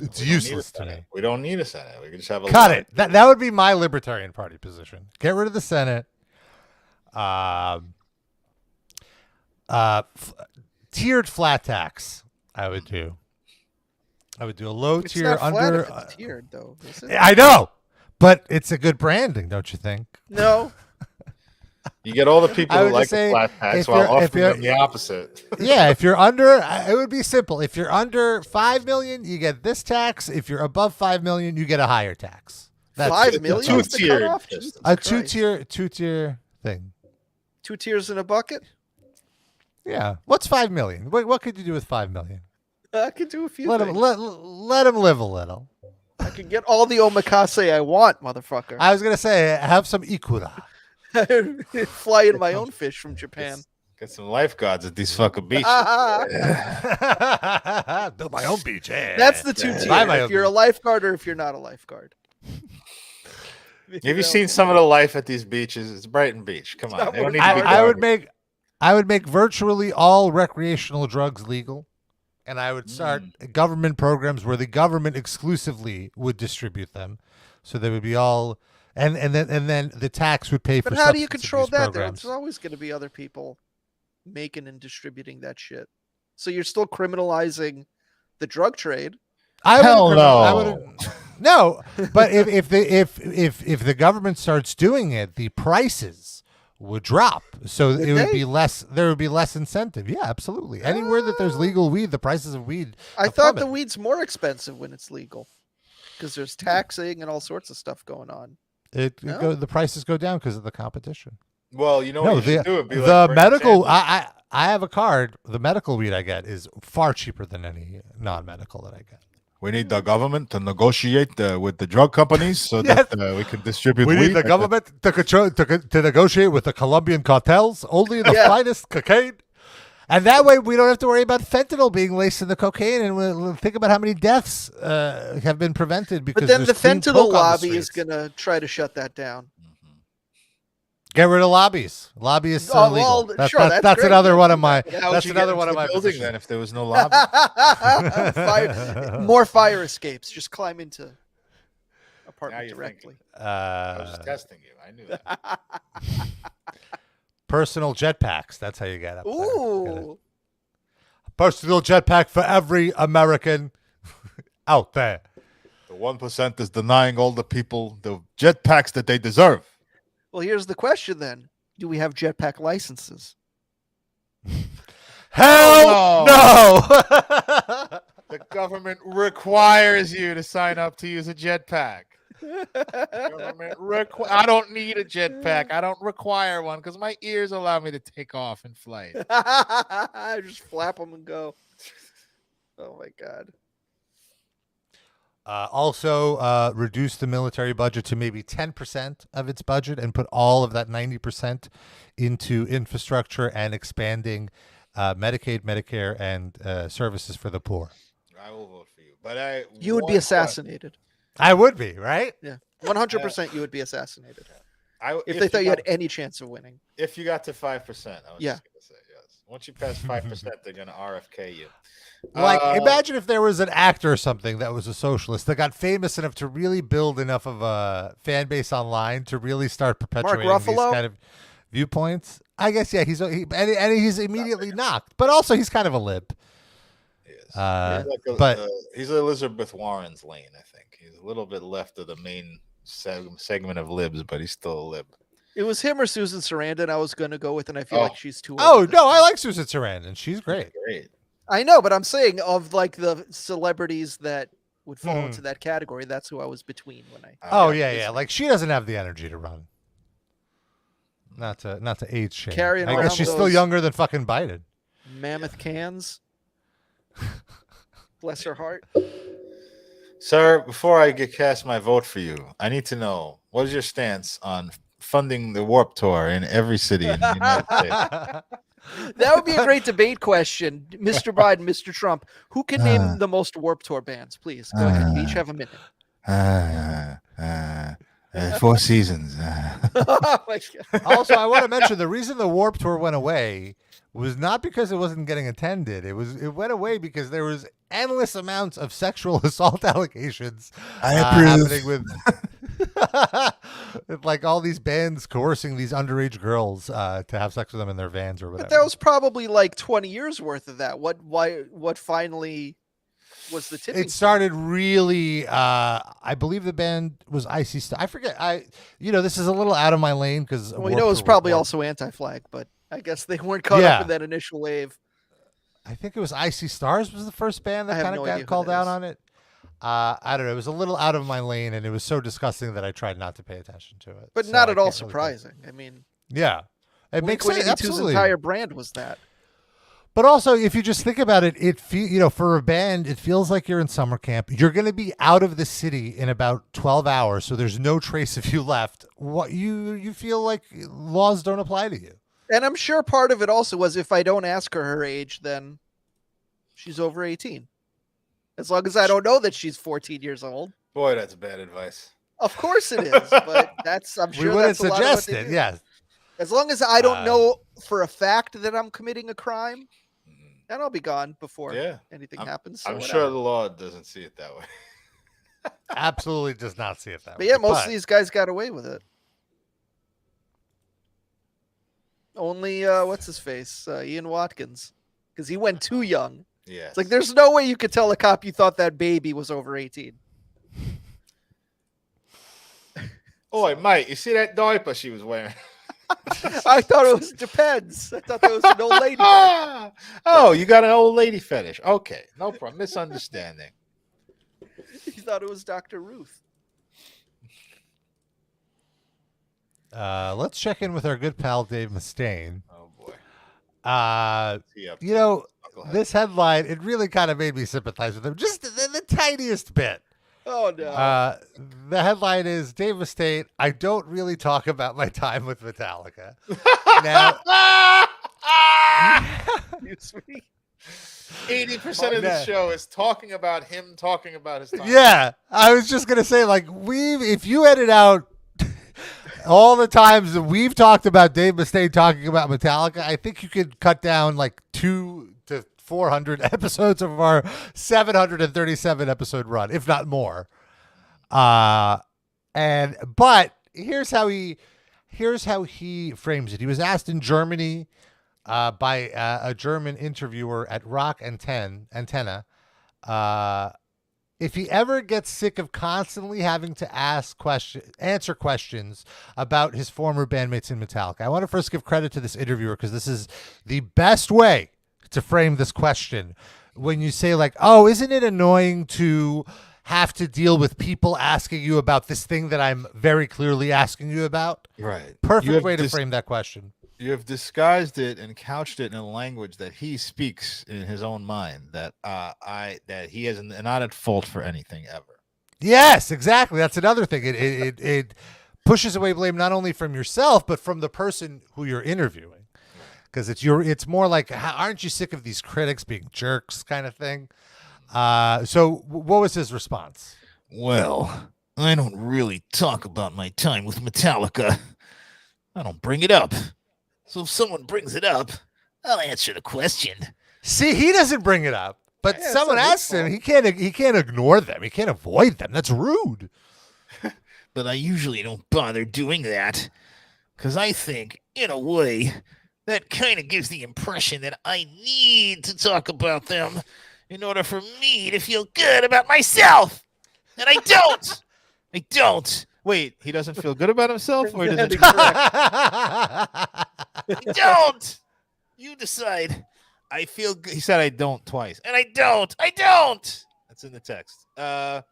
S2: It's useless to me.
S4: We don't need a Senate. We can just have a
S2: cut it. That would be my Libertarian Party position. Get rid of the Senate. Tiered flat tax. I would do a low tier under.
S3: It's tiered though.
S2: I know, but it's a good branding, don't you think?
S3: No.
S4: You get all the people
S2: I
S4: who
S2: would
S4: like
S2: just
S4: the
S2: say,
S4: flat tax
S2: if
S4: while
S2: you're- if
S4: offering
S2: you're-
S4: them the opposite.
S2: Yeah, if you're under, it would be simple. If you're under 5 million, you get this tax. If you're above 5 million, you get a higher tax.
S3: 5 million is the
S4: two-tiered
S3: cutoff?
S4: system.
S3: Jesus
S2: A
S3: Christ.
S2: two-tier thing.
S3: 2 tiers in a bucket?
S2: Yeah. What's 5 million? What could you do with 5 million?
S3: I could do a few
S2: Let
S3: things.
S2: him let him live a little.
S3: I could get all the omakase I want, motherfucker.
S2: I was gonna say, have some ikura.
S3: Fly in my own fish from Japan.
S4: Get some lifeguards at these fucking beaches.
S2: Build my own beach. Yeah.
S3: That's the 2
S2: Buy my
S3: tier.
S2: own
S3: If you're a
S2: beach.
S3: lifeguard or if you're not a lifeguard.
S4: Have you seen some of the life at these beaches? It's Brighton Beach. Come on. They don't need to be
S2: I would
S4: garbage.
S2: I would make virtually all recreational drugs legal, and I would start government programs where the government exclusively would distribute them, so they would be all, and then the tax would pay for.
S3: But how do you
S2: substance
S3: control
S2: abuse
S3: that?
S2: programs.
S3: There's always going to be other people making and distributing that shit. So you're still criminalizing the drug trade.
S2: No, but if the government starts doing it, the prices would drop. So it would be less. There would be less incentive. Yeah, absolutely. Anywhere that there's legal weed, the prices of weed.
S3: I
S2: have
S3: thought the
S2: plummeted.
S3: weed's more expensive when it's legal because there's taxing and all sorts of stuff going on.
S2: The prices go down because of the competition.
S4: Well, you know what you should do? It'd be
S2: the
S4: like Bernie
S2: medical.
S4: Sanders.
S2: I have a card. The medical weed I get is far cheaper than any non-medical that I get.
S4: We need the government to negotiate with the drug companies so that we can distribute
S2: We
S4: weed.
S2: need the government to control to negotiate with the Colombian cartels, only the finest cocaine, and that way we don't have to worry about fentanyl being laced in the cocaine, and we'll think about how many deaths have been prevented because.
S3: But then the
S2: there's clean
S3: fentanyl
S2: coke on the
S3: lobby is
S2: streets.
S3: going to try to shut that down.
S2: Get rid of lobbies. Lobbyists
S3: Oh,
S2: are
S3: well,
S2: legal.
S3: sure, that's
S2: that's
S3: great.
S2: another one of my.
S4: How would
S2: That's
S4: you get
S2: another one
S4: into
S2: of
S4: the
S2: my
S4: building
S2: positions.
S4: then if there was no lobby?
S3: More fire escapes. Just climb into apartment
S4: you're
S3: directly.
S4: I was just testing you. I knew that.
S2: Personal jetpacks. That's how you get up there.
S3: Ooh.
S2: Personal jetpack for every American out there.
S4: The 1% is denying all the people the jetpacks that they deserve.
S3: Well, here's the question then. Do we have jetpack licenses?
S2: Hell no!
S4: The government requires you to sign up to use a jetpack. I don't need a jetpack. I don't require one because my ears allow me to take off in flight.
S3: Just flap them and go. Oh my God.
S2: Also, reduce the military budget to maybe 10% of its budget and put all of that 90% into infrastructure and expanding Medicaid, Medicare, and services for the poor.
S4: I will vote for you. But
S3: You would be assassinated.
S2: I would be, right?
S3: Yeah. 100% you would be assassinated.
S4: If
S3: they thought you
S4: got-
S3: had any chance of winning.
S4: If you got to 5%, I was just going to say yes. Once you pass 5%, they're going to RFK you.
S2: Like, imagine if there was an actor or something that was a socialist that got famous enough to really build enough of a fan base online to really start perpetuating these
S3: Ruffalo?
S2: kind of viewpoints. I guess, yeah, he's immediately knocked, but also he's kind of a lib.
S4: He's Elizabeth Warren's lane, I think. He's a little bit left of the main segment of libs, but he's still a lib.
S3: It was him or Susan Sarandon I was going to go with, and I feel like she's too old.
S2: Oh,
S3: for
S2: no,
S3: this.
S2: I like Susan Sarandon. She's great.
S4: Great.
S3: I know, but I'm saying of like the celebrities that would fall into that category, that's who I was between when I.
S2: Oh, yeah. Like, she doesn't have the energy to run. Not to age shame.
S3: Carrying
S2: I
S3: around
S2: guess she's still
S3: those-
S2: younger than fucking Biden.
S3: Mammoth cans. Bless her heart.
S4: Sir, before I cast my vote for you, I need to know, what is your stance on funding the Warped Tour in every city in the United States?
S3: That would be a great debate question, Mr. Biden, Mr. Trump. Who can name the most Warped Tour bands? Please go ahead. You each have a minute.
S4: Four Seasons.
S3: Oh my God.
S2: Also, I want to mention the reason the Warped Tour went away was not because it wasn't getting attended. It went away because there was endless amounts of sexual assault allegations happening with like all these bands coercing these underage girls to have sex with them in their vans or whatever.
S3: But that was probably like 20 years worth of that. What finally was the tipping
S2: It started really. I believe the band was Icy Star. I forget. This is a little out of my lane because
S3: Well, it was probably also Anti-Flag, but I guess they weren't caught up in that initial wave.
S2: I think it was Icy Stars was the first band that kind of got called out on it. I don't know. It was a little out of my lane, and it was so disgusting that I tried not to pay attention to it.
S3: But not at all surprising. I mean,
S2: yeah, it makes sense. Absolutely.
S3: Entire brand was that.
S2: But also, if you just think about it, for a band, it feels like you're in summer camp. You're going to be out of the city in about 12 hours, so there's no trace of you left. What you feel like laws don't apply to you.
S3: And I'm sure part of it also was if I don't ask her age, then she's over 18. As long as I don't know that she's 14 years old.
S4: Boy, that's bad advice.
S3: Of course it is, but I'm sure
S2: we wouldn't
S3: that's a lot of what
S2: suggest
S3: they
S2: it.
S3: do.
S2: Yeah.
S3: As long as I don't know for a fact that I'm committing a crime, then I'll be gone before anything happens. So
S4: I'm
S3: whatever.
S4: sure the law doesn't see it that way.
S2: Absolutely does not see it that
S3: But
S2: way.
S3: yeah, most of these guys got away with it. Only what's his face, Ian Watkins, because he went too young.
S4: Yeah,
S3: it's like there's no way you could tell a cop you thought that baby was over 18.
S4: Oh, mate, you see that diaper she was wearing?
S3: I thought it was Depends. I thought that was an old lady.
S4: Oh, you got an old lady fetish? Okay, no problem. Misunderstanding.
S3: You thought it was Dr. Ruth.
S2: Let's check in with our good pal Dave Mustaine.
S4: Oh boy.
S2: This headline, it really kind of made me sympathize with him, just the tiniest bit.
S3: Oh no.
S2: The headline is Dave Mustaine, I don't really talk about my time with Metallica. Now,
S3: you sweet.
S4: 80% of the show is talking about him talking about his time.
S2: Yeah, I was just gonna say, like, if you edit out all the times that we've talked about Dave Mustaine talking about Metallica, I think you could cut down like 200 to 400 episodes of our 737 episode run, if not more. But here's how he frames it. He was asked in Germany by a German interviewer at Rock Antenna if he ever gets sick of constantly having to answer questions about his former bandmates in Metallica. I want to first give credit to this interviewer because this is the best way to frame this question. When you say like, oh, isn't it annoying to have to deal with people asking you about this thing that I'm very clearly asking you about?
S4: Right.
S2: Perfect way to frame that question.
S4: You have disguised it and couched it in a language that he speaks in his own mind, that he is not at fault for anything ever.
S2: Yes, exactly. That's another thing. It pushes away blame not only from yourself but from the person who you're interviewing, because it's more like, aren't you sick of these critics being jerks kind of thing? So what was his response?
S14: Well, I don't really talk about my time with Metallica. I don't bring it up. So if someone brings it up, I'll answer the question.
S2: See, he doesn't bring it up, but someone asks him. He can't ignore them. He can't avoid them. That's rude.
S14: But I usually don't bother doing that because I think, in a way, that kind of gives the impression that I need to talk about them in order for me to feel good about myself. And I don't. I don't.
S4: Wait, he doesn't feel good about himself, or he doesn't?
S14: I don't. You decide.
S4: I feel good. He said I don't twice.
S14: And I don't. I don't.
S4: That's in the text.
S14: I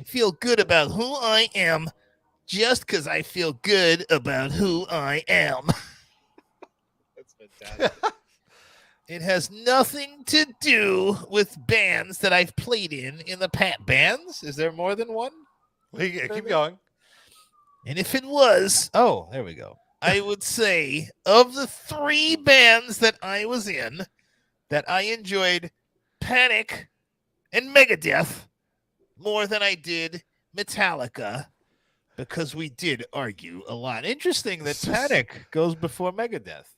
S14: feel good about who I am just because I feel good about who I am.
S4: That's fantastic.
S14: It has nothing to do with bands that I've played in the past.
S4: Bands? Is there more than one?
S2: Keep going.
S14: And if it was,
S4: oh, there we go.
S14: I would say of the 3 bands that I was in, that I enjoyed Panic and Megadeth more than I did Metallica, because we did argue a lot.
S4: Interesting that Panic goes before Megadeth.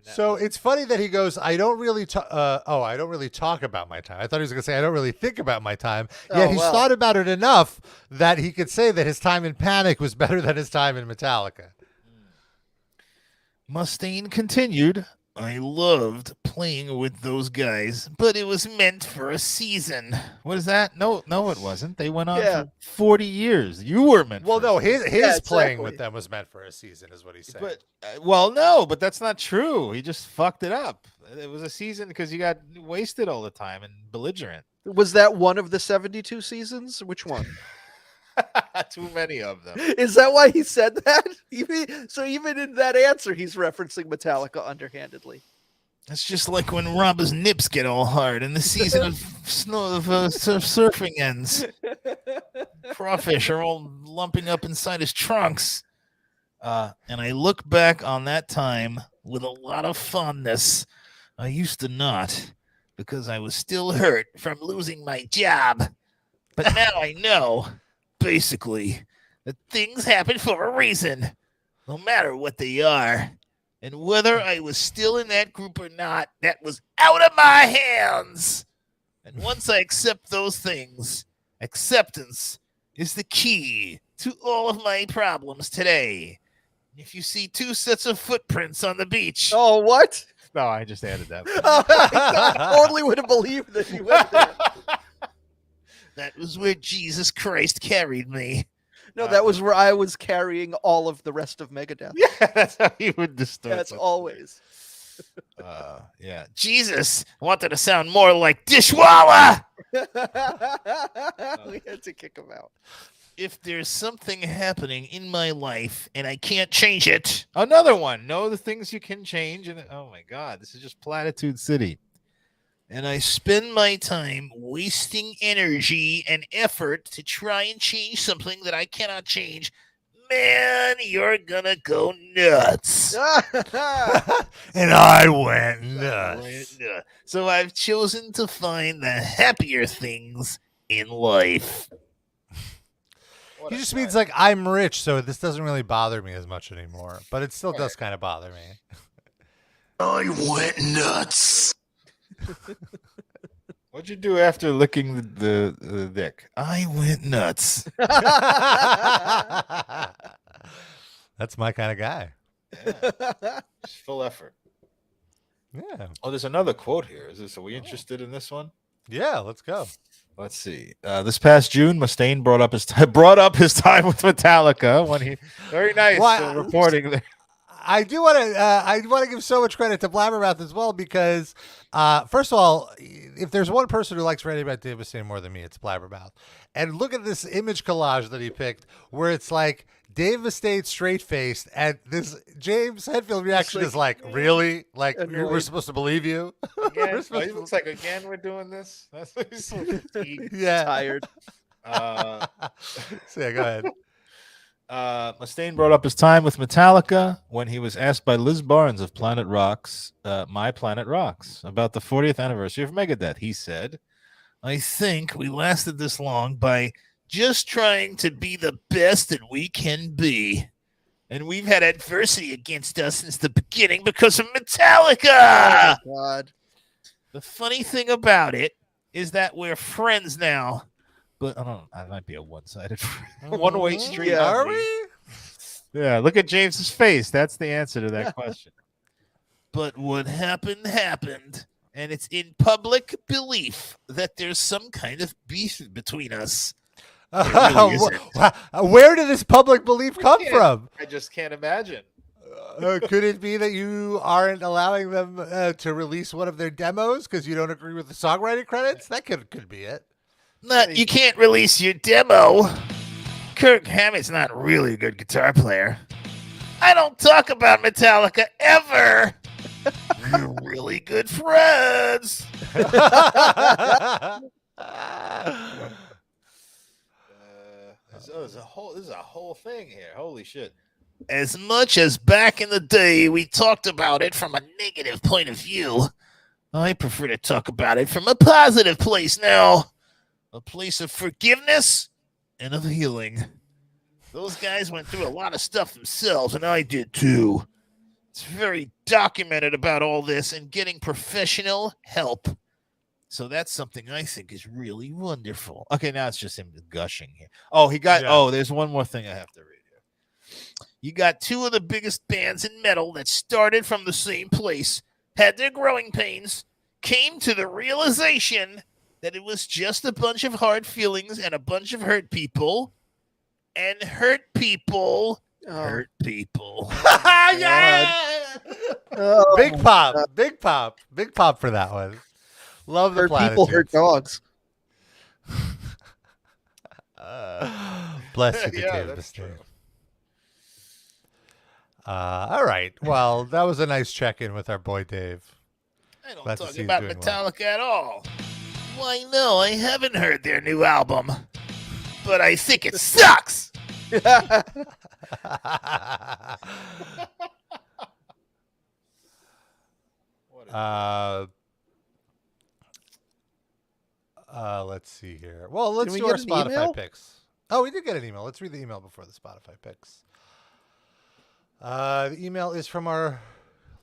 S2: So it's funny that he goes, I don't really talk about my time. I thought he was going to say, I don't really think about my time. Yet he's thought about it enough that he could say that his time in Panic was better than his time in Metallica.
S4: Mustaine continued,
S14: I loved playing with those guys, but it was meant for a season. What is that? No, it wasn't. They went on for 40 years. You were meant.
S2: Well,
S14: for
S2: no,
S14: a
S2: his
S14: season.
S2: playing with them was meant for a season, is what he said.
S4: But no, but that's not true. He just fucked it up. It was a season because you got wasted all the time and belligerent.
S3: Was that one of the 72 seasons? Which one?
S4: Too many of them.
S3: Is that why he said that? Even in that answer, he's referencing Metallica underhandedly.
S14: It's just like when Rob's nips get all hard and the season of surfing ends. Crawfish are all lumping up inside his trunks. And I look back on that time with a lot of fondness. I used to not, because I was still hurt from losing my job. But now I know, basically, that things happen for a reason, no matter what they are. And whether I was still in that group or not, that was out of my hands. And once I accept those things, acceptance is the key to all of my problems today. If you see 2 sets of footprints on the beach.
S3: Oh, what?
S4: No, I just added that.
S3: I totally would have believed that you went there.
S14: That was where Jesus Christ carried me.
S3: No, that was where I was carrying all of the rest of Megadeth.
S4: Yeah, that's how you would distort.
S3: That's always.
S4: Yeah.
S14: Jesus wanted to sound more like Dishwalla.
S3: We had to kick him out.
S14: If there's something happening in my life and I can't change it.
S4: Another one. Know the things you can change. And oh my God, this is just Platitude City.
S14: And I spend my time wasting energy and effort to try and change something that I cannot change. Man, you're gonna go nuts.
S2: And I went nuts.
S14: So I've chosen to find the happier things in life.
S2: He just means like I'm rich, so this doesn't really bother me as much anymore. But it still does kind of bother me.
S14: I went nuts.
S4: What'd you do after licking the dick?
S14: I went nuts.
S2: That's my kind of guy.
S4: Yeah. Just full effort.
S2: Yeah.
S4: Oh, there's another quote here. Are we interested in this one?
S2: Yeah, let's go.
S4: Let's see. This past June, Mustaine brought up his time with Metallica when he very nice reporting there.
S2: I do want to give so much credit to Blabbermouth as well because first of all, if there's one person who likes writing about Dave Mustaine more than me, it's Blabbermouth. And look at this image collage that he picked where it's like Dave Mustaine straight-faced and this James Hetfield reaction is like, really? Like, we're supposed to believe you?
S4: Again, he looks like, again, we're doing this? That's what he's
S2: yeah.
S3: Tired.
S2: So yeah, go ahead.
S4: Mustaine brought up his time with Metallica when he was asked by Liz Barnes of Planet Rock's My Planet Rocks about the 40th anniversary of Megadeth. He said,
S14: I think we lasted this long by just trying to be the best that we can be. And we've had adversity against us since the beginning because of Metallica.
S3: Oh, God.
S14: The funny thing about it is that we're friends now. But I don't know, that might be a one-sided
S4: one-way street.
S3: Yeah.
S2: Are we?
S4: Yeah, look at James's face. That's the answer to that question.
S14: But what happened, happened. And it's in public belief that there's some kind of beef between us.
S2: Really where did this public belief come from?
S4: I just can't imagine.
S2: Could it be that you aren't allowing them to release one of their demos because you don't agree with the songwriting credits? That could be it.
S14: You can't release your demo. Kirk Hammett's not really a good guitar player. I don't talk about Metallica ever. We're really good friends.
S4: This is a whole thing here. Holy shit.
S14: As much as back in the day we talked about it from a negative point of view, I prefer to talk about it from a positive place now. A place of forgiveness and of healing. Those guys went through a lot of stuff themselves, and I did too. It's very documented about all this and getting professional help. So that's something I think is really wonderful.
S4: Okay, now it's just him gushing here. Oh, there's one more thing I have to read here.
S14: You got two of the biggest bands in metal that started from the same place, had their growing pains, came to the realization that it was just a bunch of hard feelings and a bunch of hurt people, and hurt people hurt people.
S2: Yeah!
S3: Oh,
S2: Big pop, big pop, big pop for that one. Love the
S3: hurt people, hurt dogs.
S2: Bless you,
S4: Yeah,
S2: Dave
S4: that's
S2: Mustaine.
S4: true.
S2: All right. Well, that was a nice check-in with our boy Dave.
S14: I don't
S2: Glad to
S14: talk
S2: see he's
S14: about
S2: doing well.
S14: Metallica at all. Why, no, I haven't heard their new album, but I think it sucks.
S2: Let's see here. Well, let's
S3: we
S2: do our
S3: get an
S2: Spotify
S3: email?
S2: picks. Oh, we did get an email. Let's read the email before the Spotify picks. The email is from our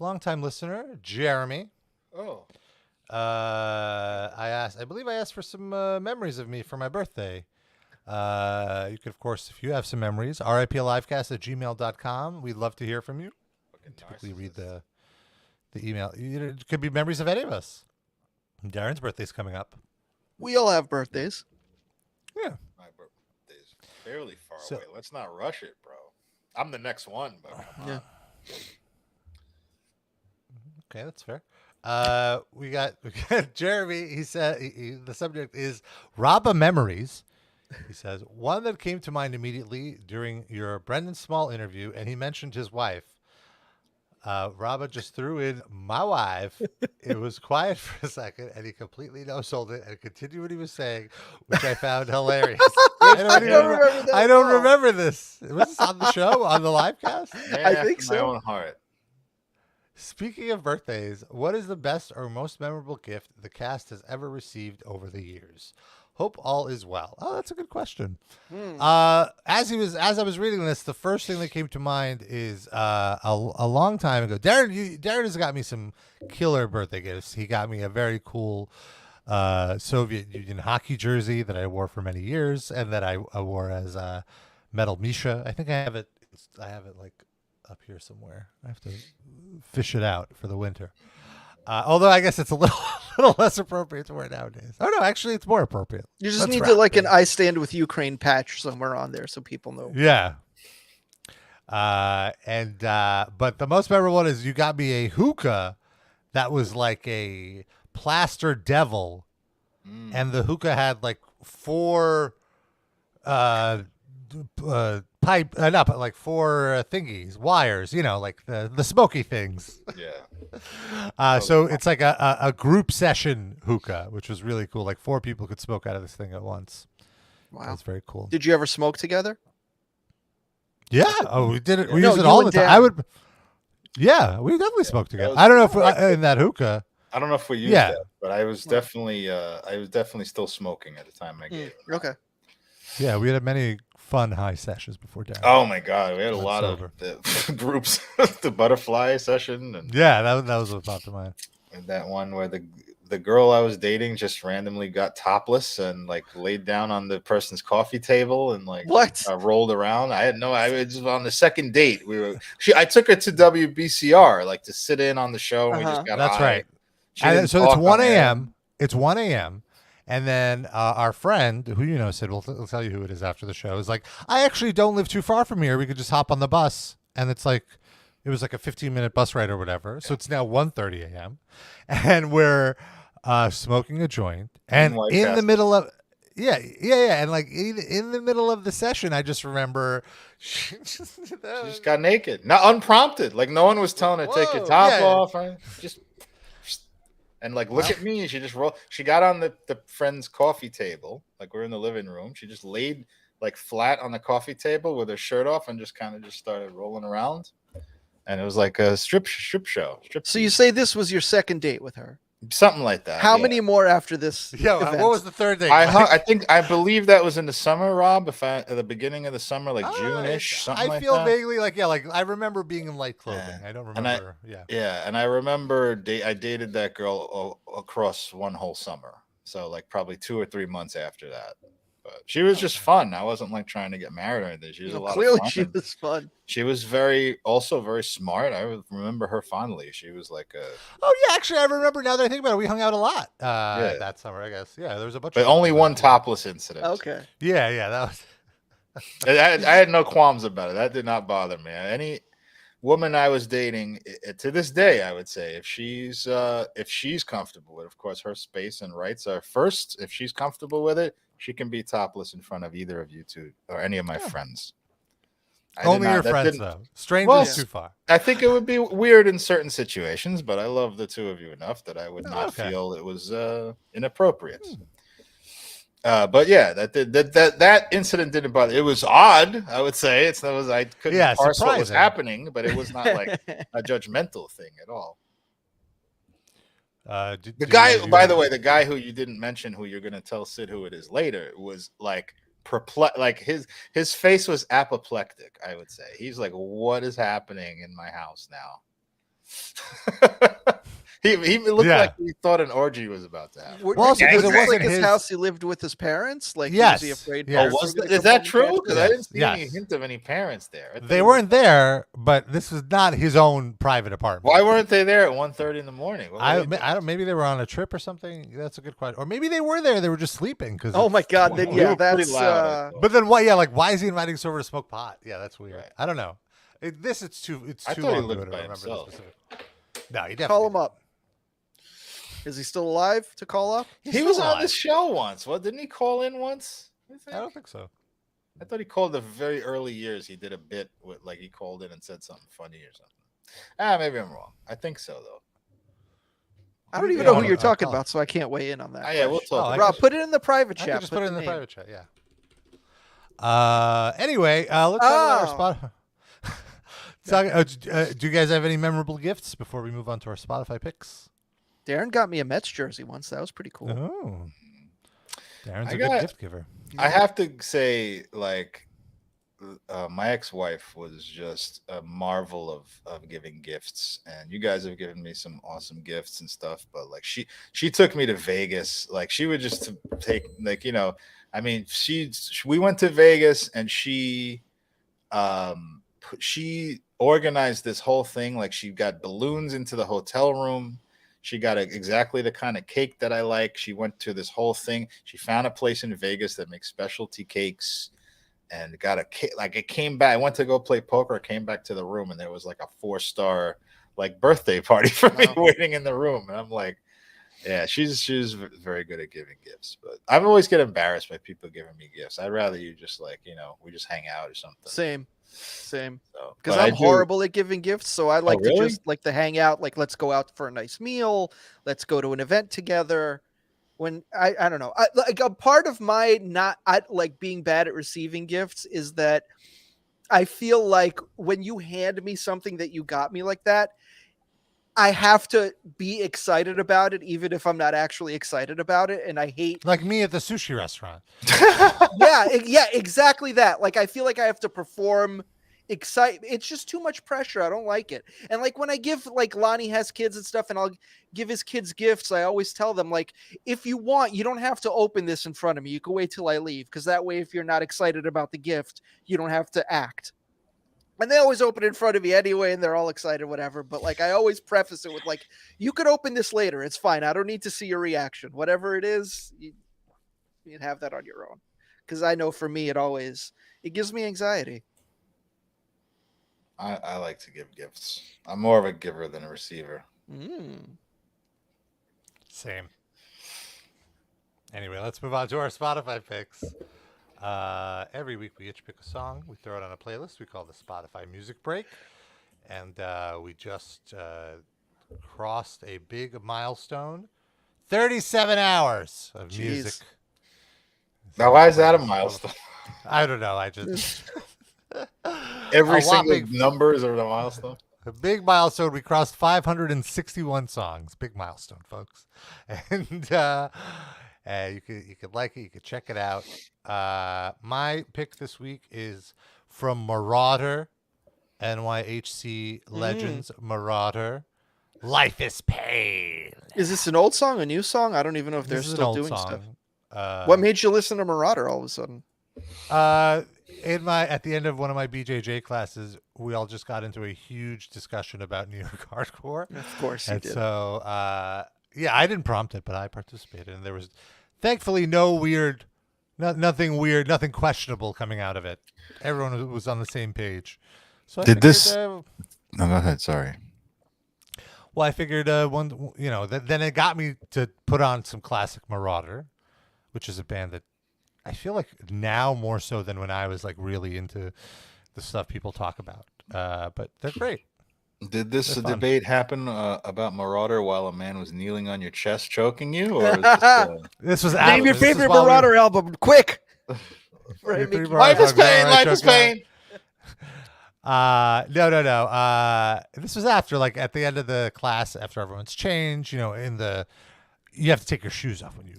S2: longtime listener, Jeremy.
S4: Oh.
S2: I believe I asked for some memories of me for my birthday. You could, of course, if you have some memories, riplifecast@gmail.com. We'd love to hear from you. Typically read the email. It could be memories of any of us. Darren's birthday's coming up.
S3: We all have birthdays.
S2: Yeah.
S4: My birthday's fairly far
S2: So-
S4: away. Let's not rush it, bro. I'm the next one, but come on.
S2: Okay, that's fair. We got Jeremy. He said the subject is Rabba memories. He says one that came to mind immediately during your Brendan Small interview, and he mentioned his wife. Rabba just threw in my wife. It was quiet for a second, and he completely no-sold it and continued what he was saying, which I found hilarious. I don't remember this. Was this on the show, on the livecast?
S4: I think so. My own heart.
S2: Speaking of birthdays, what is the best or most memorable gift the cast has ever received over the years? Hope all is well. Oh, that's a good question. As I was reading this, the first thing that came to mind is a long time ago. Darren has got me some killer birthday gifts. He got me a very cool Soviet Union hockey jersey that I wore for many years, and that I wore as Metal Misha. I think I have it. I have it like up here somewhere. I have to fish it out for the winter. Although I guess it's a little less appropriate to wear nowadays. Oh no, actually, it's more appropriate.
S3: You just
S2: Let's
S3: need
S2: wrap
S3: to like
S2: it.
S3: an I Stand With Ukraine patch somewhere on there so people know.
S2: Yeah. But the most memorable one is you got me a hookah that was like a plaster devil, and the hookah had like four thingies, wires, like the smoky things.
S4: Yeah.
S2: So it's like a group session hookah, which was really cool. Like 4 people could smoke out of this thing at once.
S3: Wow.
S2: That's very cool.
S3: Did you ever smoke together?
S2: Yeah. Oh, we did it. We
S3: No,
S2: used it
S3: you
S2: all
S3: and
S2: the time.
S3: Dan.
S2: We definitely smoked together.
S4: was
S2: I don't know if
S4: correct.
S2: in that hookah.
S4: I don't know if we used
S2: Yeah.
S4: that, but I was definitely still smoking at the time I gave it.
S3: Okay.
S2: Yeah, we had many fun high sessions before Darren.
S4: Oh my god, we had a
S2: Got
S4: lot
S2: sober.
S4: of the groups, the butterfly session, and
S2: Yeah, that was what popped to mind.
S4: and that one where the girl I was dating just randomly got topless and like laid down on the person's coffee table and like
S3: What?
S4: rolled around. I was just on the second date. I took her to WBCR like to sit in on the show, and we just got
S2: That's
S4: high.
S2: right.
S4: She
S2: And
S4: didn't
S2: so it's
S4: talk
S2: 1
S4: on air.
S2: a.m. It's 1 a.m. And then our friend, who said, we'll tell you who it is after the show, is like, I actually don't live too far from here. We could just hop on the bus. And it was like a 15-minute bus ride or whatever. So it's now 1:30 a.m. And we're smoking a joint. And in the middle of... Yeah. And like in the middle of the session, I just remember...
S4: She just got naked. Not unprompted. Like no one was telling her, take your top off. Right? Just... And like, look at me. And she just rolled. She got on the friend's coffee table. Like we're in the living room. She just laid like flat on the coffee table with her shirt off and just kind of just started rolling around. And it was like a strip show.
S3: So you say this was your second date with her?
S4: Something like that.
S3: How
S4: yeah.
S3: many more after this?
S2: What was the third date?
S4: I believe that was in the summer, Rob. At the beginning of the summer, like June-ish, something like that.
S2: I feel vaguely like I remember being in light clothing. I don't remember.
S4: And I remember I dated that girl across one whole summer. So like probably 2 or 3 months after that. but she was just fun. I wasn't like trying to get married or anything. She was a lot
S3: Clearly,
S4: of fun.
S3: she was fun.
S4: She was also very smart. I remember her fondly. She was like a.
S2: Oh yeah, actually, I remember now that I think about it. We hung out a lot that summer, I guess. Yeah, there was a bunch.
S4: But
S2: of
S4: only one topless incident.
S3: Okay.
S2: Yeah, that was.
S4: I had no qualms about it. That did not bother me. Any woman I was dating to this day, I would say, if she's comfortable with, of course, her space and rights are first. If she's comfortable with it, she can be topless in front of either of you two or any of my friends.
S2: Only your friends, though. Strangers too far.
S4: I think it would be weird in certain situations, but I love the two of you enough that I would not feel it was inappropriate. But yeah, that incident didn't bother. It was odd, I would say. I couldn't parse what was happening, but it was not like a judgmental thing at all. The guy who you didn't mention, who you're going to tell Sid who it is later, was like perplexed. Like his face was apoplectic, I would say. He's like, "What is happening in my house now?" He looked like he thought an orgy was about to happen.
S3: Well, also, because it wasn't his house. He lived with his parents. Like, was he afraid?
S4: Is that true? Because I didn't see any hint of any parents there.
S2: They weren't there, but this was not his own private apartment.
S4: Why weren't they there at 1:30 in the morning?
S2: I don't. Maybe they were on a trip or something. That's a good question. Or maybe they were there. They were just sleeping. Because
S3: oh my god, then that's.
S2: But then why? Yeah, like why is he inviting us over to smoke pot? Yeah, that's weird. Right. I don't know. It's too long ago to remember the specific. No, he definitely
S3: call him up. Is he still alive to call up?
S4: He was on the show once. Well, didn't he call in once?
S2: I don't think so.
S4: I thought he called the very early years. He did a bit with like he called in and said something funny or something. Maybe I'm wrong. I think so though.
S3: I don't even know who you're talking about, so I can't weigh in on that.
S4: Yeah, we'll talk.
S3: Rob, put it in the private chat.
S2: Just put it in the private chat. Yeah. Anyway, let's talk about our spot. Do you guys have any memorable gifts before we move on to our Spotify picks?
S3: Darren got me a Mets jersey once. That was pretty cool.
S2: Oh, Darren's a good gift giver.
S4: I have to say, like, my ex-wife was just a marvel of giving gifts, and you guys have given me some awesome gifts and stuff. But like, she took me to Vegas. Like, she would just take, like, you know, I mean, we went to Vegas, and she organized this whole thing. Like, she got balloons into the hotel room. She got exactly the kind of cake that I like. She went to this whole thing. She found a place in Vegas that makes specialty cakes and got a cake. Like, it came back. I went to go play poker. I came back to the room and there was like a 4-star like birthday party for me waiting in the room. And I'm like, yeah, she's very good at giving gifts. But I always get embarrassed by people giving me gifts. I'd rather you just like, you know, we just hang out or something.
S3: Same. Because I'm horrible at giving gifts, so I like to just like to hang out. Like, let's go out for a nice meal. Let's go to an event together. When I don't know, like a part of my like being bad at receiving gifts is that I feel like when you hand me something that you got me like that, I have to be excited about it, even if I'm not actually excited about it. And I hate,
S2: like me at the sushi restaurant.
S3: yeah, exactly that. Like, I feel like I have to perform it's just too much pressure. I don't like it. And like when I give, like, Lonnie has kids and stuff, and I'll give his kids gifts, I always tell them, like, if you want, you don't have to open this in front of me. You can wait till I leave, because that way, if you're not excited about the gift, you don't have to act. And they always open it in front of me anyway, and they're all excited, whatever. But like, I always preface it with like, you could open this later. It's fine. I don't need to see your reaction. Whatever it is, you can have that on your own. Because I know for me, it gives me anxiety.
S4: I like to give gifts. I'm more of a giver than a receiver.
S2: Same. Anyway, let's move on to our Spotify picks. Every week we each pick a song. We throw it on a playlist we call the Spotify Music Break. And we just crossed a big milestone. 37 hours of music.
S4: Now, why is that a milestone?
S2: I don't know. I just...
S4: Every single number is a milestone.
S2: A big milestone. We crossed 561 songs. Big milestone, folks. And you could like it. You could check it out. My pick this week is from Marauder, NYHC Legends Marauder. Life is Pain.
S3: Is this an old song, a new song? I don't even know if they're still doing stuff. What made you listen to Marauder all of a sudden?
S2: At the end of one of my BJJ classes, we all just got into a huge discussion about New York hardcore.
S3: Of course you
S2: and
S3: did.
S2: So, yeah, I didn't prompt it, but I participated, and there was thankfully nothing weird, nothing questionable coming out of it. Everyone was on the same page. So
S4: No, go ahead. Sorry.
S2: Well, I figured then it got me to put on some classic Marauder, which is a band that I feel like now more so than when I was like really into the stuff people talk about. But they're great.
S4: Did this debate happen about Marauder while a man was kneeling on your chest choking you, or was
S2: this was
S3: name your favorite Marauder album, quick.
S4: Life is pain. Life is pain.
S2: No. This was after, like, at the end of the class, after everyone's changed. You have to take your shoes off when you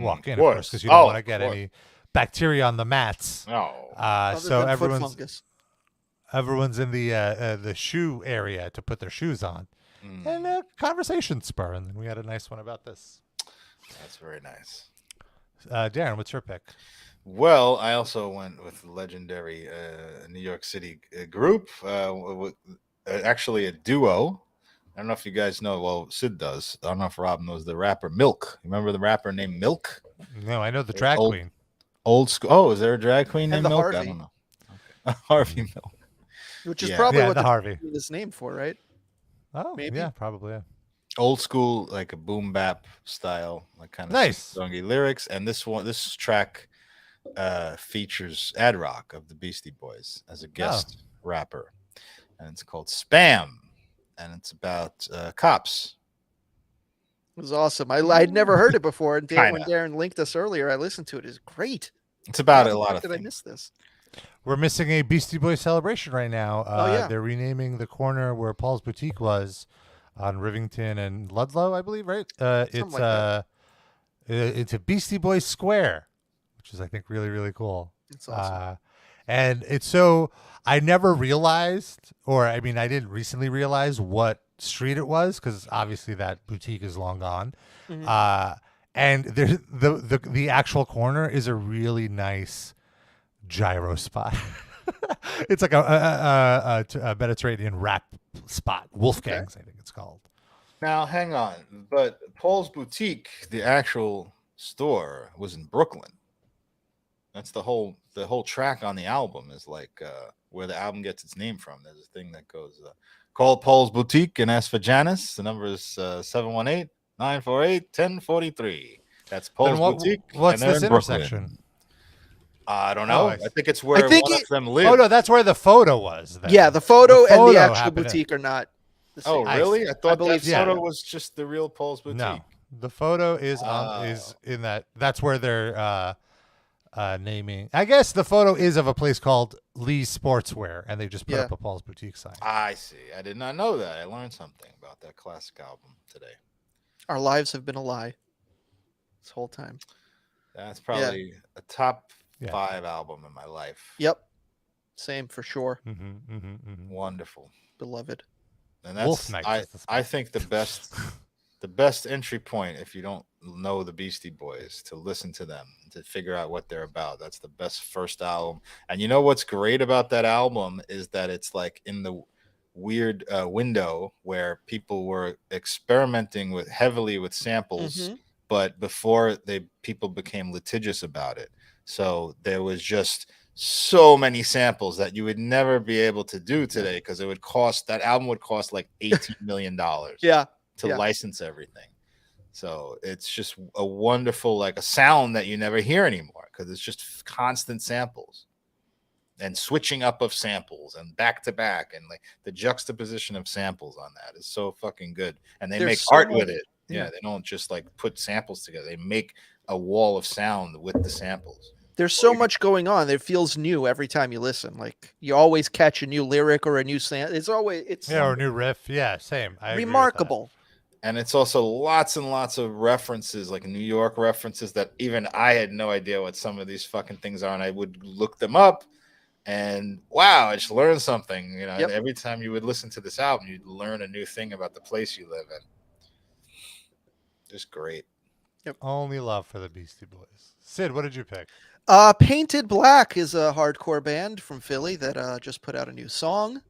S2: walk in, of course, because you don't want to get any bacteria on the mats. So everyone's in the shoe area to put their shoes on, and a conversation spur, and then we had a nice one about this.
S4: That's very nice.
S2: Darren, what's your pick?
S4: Well, I also went with legendary New York City group, actually a duo. I don't know if you guys know. Well, Sid does. I don't know if Rob knows the rapper Milk. You remember the rapper named Milk?
S2: No, I know the drag queen.
S4: Old school. Oh, is there a drag queen named Milk?
S3: Harvey.
S4: I don't know. Okay. Harvey Milk.
S3: Which is probably what
S2: the Harvey
S3: is named for, right?
S2: Oh,
S3: maybe.
S2: Yeah, probably. Yeah.
S4: Old school, like a boom bap style, like kind of
S2: nice
S4: songy lyrics. And this track features Ad Rock of the Beastie Boys as a guest rapper, and it's called Spam, and it's about cops.
S3: It was awesome. I'd never heard it before, and when Darren linked us earlier, I listened to it. It's great.
S4: It's about a lot of
S3: things.
S4: things.
S3: I missed this?
S2: We're missing a Beastie Boys celebration right now.
S3: Yeah.
S2: They're renaming the corner where Paul's Boutique was on Rivington and Ludlow, I believe, right? It's a Beastie Boys Square, which is, I think, really, really cool.
S3: It's awesome.
S2: And it's so, I never realized, I didn't recently realize what street it was, because obviously that boutique is long gone.
S3: Mm-hmm.
S2: And there's the actual corner is a really nice gyro spot. It's like a Mediterranean rap spot. Wolfgang's, I think it's called.
S4: Now, hang on. But Paul's Boutique, the actual store, was in Brooklyn. That's the whole track on the album is like where the album gets its name from. There's a thing that goes, call Paul's Boutique and ask for Janice. The number is 718-948-1043. That's Paul's Boutique.
S2: What's
S4: and
S2: this intersection?
S4: I don't know. I think it's where one of them lives.
S2: Oh, no, that's where the photo was. Then.
S3: Yeah, the photo and the actual boutique are not the same.
S4: Oh, really? I thought that
S3: so.
S4: photo was just the real Paul's Boutique.
S2: No, the photo is in that. That's where they're naming. I guess the photo is of a place called Lee's Sportswear, and they just put up a Paul's Boutique sign.
S4: I see. I did not know that. I learned something about that classic album today.
S3: Our lives have been a lie this whole time.
S4: That's probably a top 5 album in my life.
S3: Yep. Same for sure.
S4: Wonderful.
S3: Beloved.
S4: And that's I think the best entry point, if you don't know the Beastie Boys, to listen to them, to figure out what they're about. That's the best first album. And you know what's great about that album is that it's like in the weird window where people were experimenting heavily with samples, but before people became litigious about it. So there was just so many samples that you would never be able to do today, because that album would cost like $18 million to license everything. So it's just a wonderful, like a sound that you never hear anymore, because it's just constant samples and switching up of samples and back to back, and like the juxtaposition of samples on that is so fucking good. And they make art with it. Yeah, they don't just like put samples together. They make a wall of sound with the samples.
S3: There's so much going on. It feels new every time you listen. Like you always catch a new lyric or a new sound. Or a
S2: new riff. Yeah, same.
S3: Remarkable.
S4: And it's also lots and lots of references, like New York references that even I had no idea what some of these fucking things are, and I would look them up, and wow, I just learned something. And every time you would listen to this album, you'd learn a new thing about the place you live in. Just great.
S3: Yep.
S2: Only love for the Beastie Boys. Sid, what did you pick?
S3: Painted Black is a hardcore band from Philly that just put out a new song.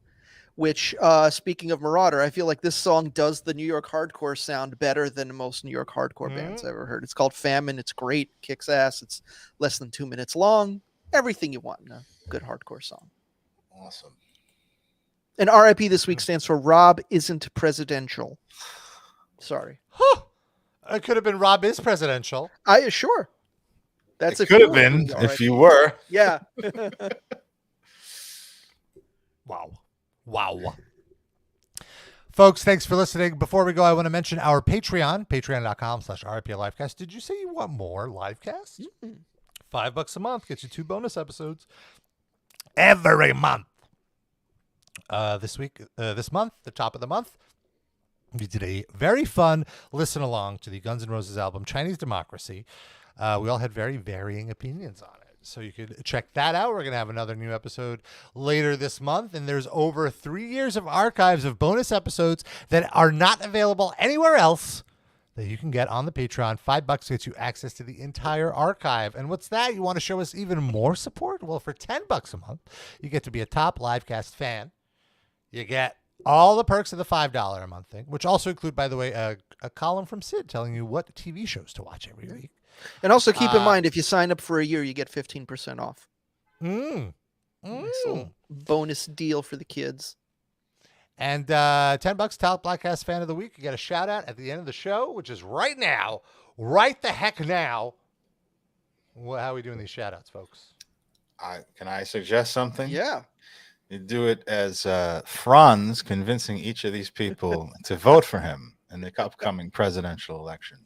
S3: Which, speaking of Marauder, I feel like this song does the New York hardcore sound better than most New York hardcore bands I've ever heard. It's called Famine. It's great. Kicks ass. It's less than 2 minutes long. Everything you want in a good hardcore song.
S4: Awesome.
S3: And RIP this week stands for Rob Isn't Presidential. Sorry.
S2: It could have been Rob is Presidential.
S3: Sure. That's
S4: it could have been if you were.
S3: Yeah.
S2: Wow. Folks, thanks for listening. Before we go, I want to mention our Patreon, patreon.com/RIPLifecast. Did you say you want more Livecasts? $5 a month gets you 2 bonus episodes every month. This month, the top of the month, we did a very fun listen along to the Guns N' Roses album, Chinese Democracy. We all had very varying opinions on it. So you could check that out. We're going to have another new episode later this month. And there's over 3 years of archives of bonus episodes that are not available anywhere else that you can get on the Patreon. $5 gets you access to the entire archive. And what's that? You want to show us even more support? Well, for $10 a month, you get to be a top Livecast fan. You get all the perks of the $5 a month thing, which also include, by the way, a column from Sid telling you what TV shows to watch every week.
S3: And also keep in mind, if you sign up for a year, you get 15% off. Bonus deal for the kids.
S2: And $10 top Blackcast fan of the week. You get a shout out at the end of the show, which is right now. Right the heck now. How are we doing these shout outs, folks?
S4: Can I suggest something?
S3: Yeah.
S4: You do it as Franz convincing each of these people to vote for him in the upcoming presidential election.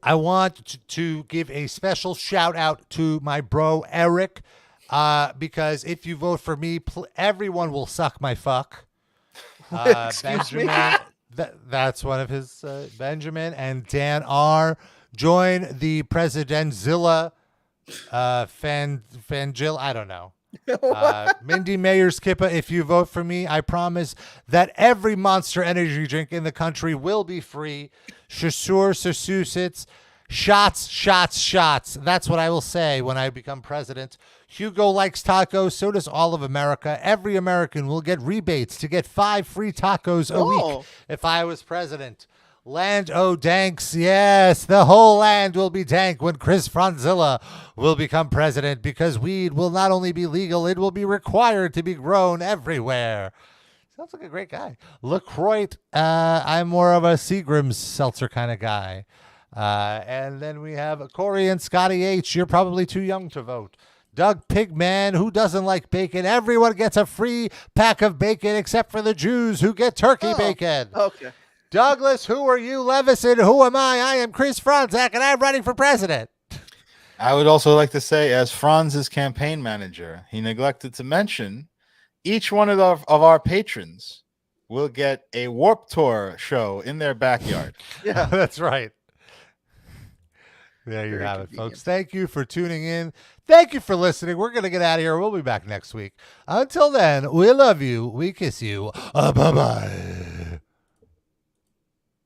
S2: I want to give a special shout out to my bro, Eric, because if you vote for me, everyone will suck my fuck. Benjamin, that's one of his, Benjamin and Dan R. Join the Presidentzilla, Fangil, I don't know. Mindy Mayer's Kippa, if you vote for me, I promise that every Monster Energy drink in the country will be free. Massachusetts, shots. That's what I will say when I become president. Hugo likes tacos, so does all of America. Every American will get rebates to get 5 free tacos a week if I was president. Land danks, yes, the whole land will be dank when Chris Fronzak will become president, because weed will not only be legal, it will be required to be grown everywhere. Sounds like a great guy. LaCroix, I'm more of a Seagram's seltzer kind of guy. And then we have Corey and Scotty H. You're probably too young to vote. Doug Pigman, who doesn't like bacon? Everyone gets a free pack of bacon except for the Jews who get turkey bacon.
S3: Okay.
S2: Douglas, who are you? Levison, who am I? I am Chris Fronzak, and I'm running for president.
S4: I would also like to say, as Franz's campaign manager, he neglected to mention each one of our patrons will get a Warped Tour show in their backyard.
S2: Yeah, that's right. There you have it, folks. Thank you for tuning in. Thank you for listening. We're going to get out of here. We'll be back next week. Until then, we love you. We kiss you. Bye-bye.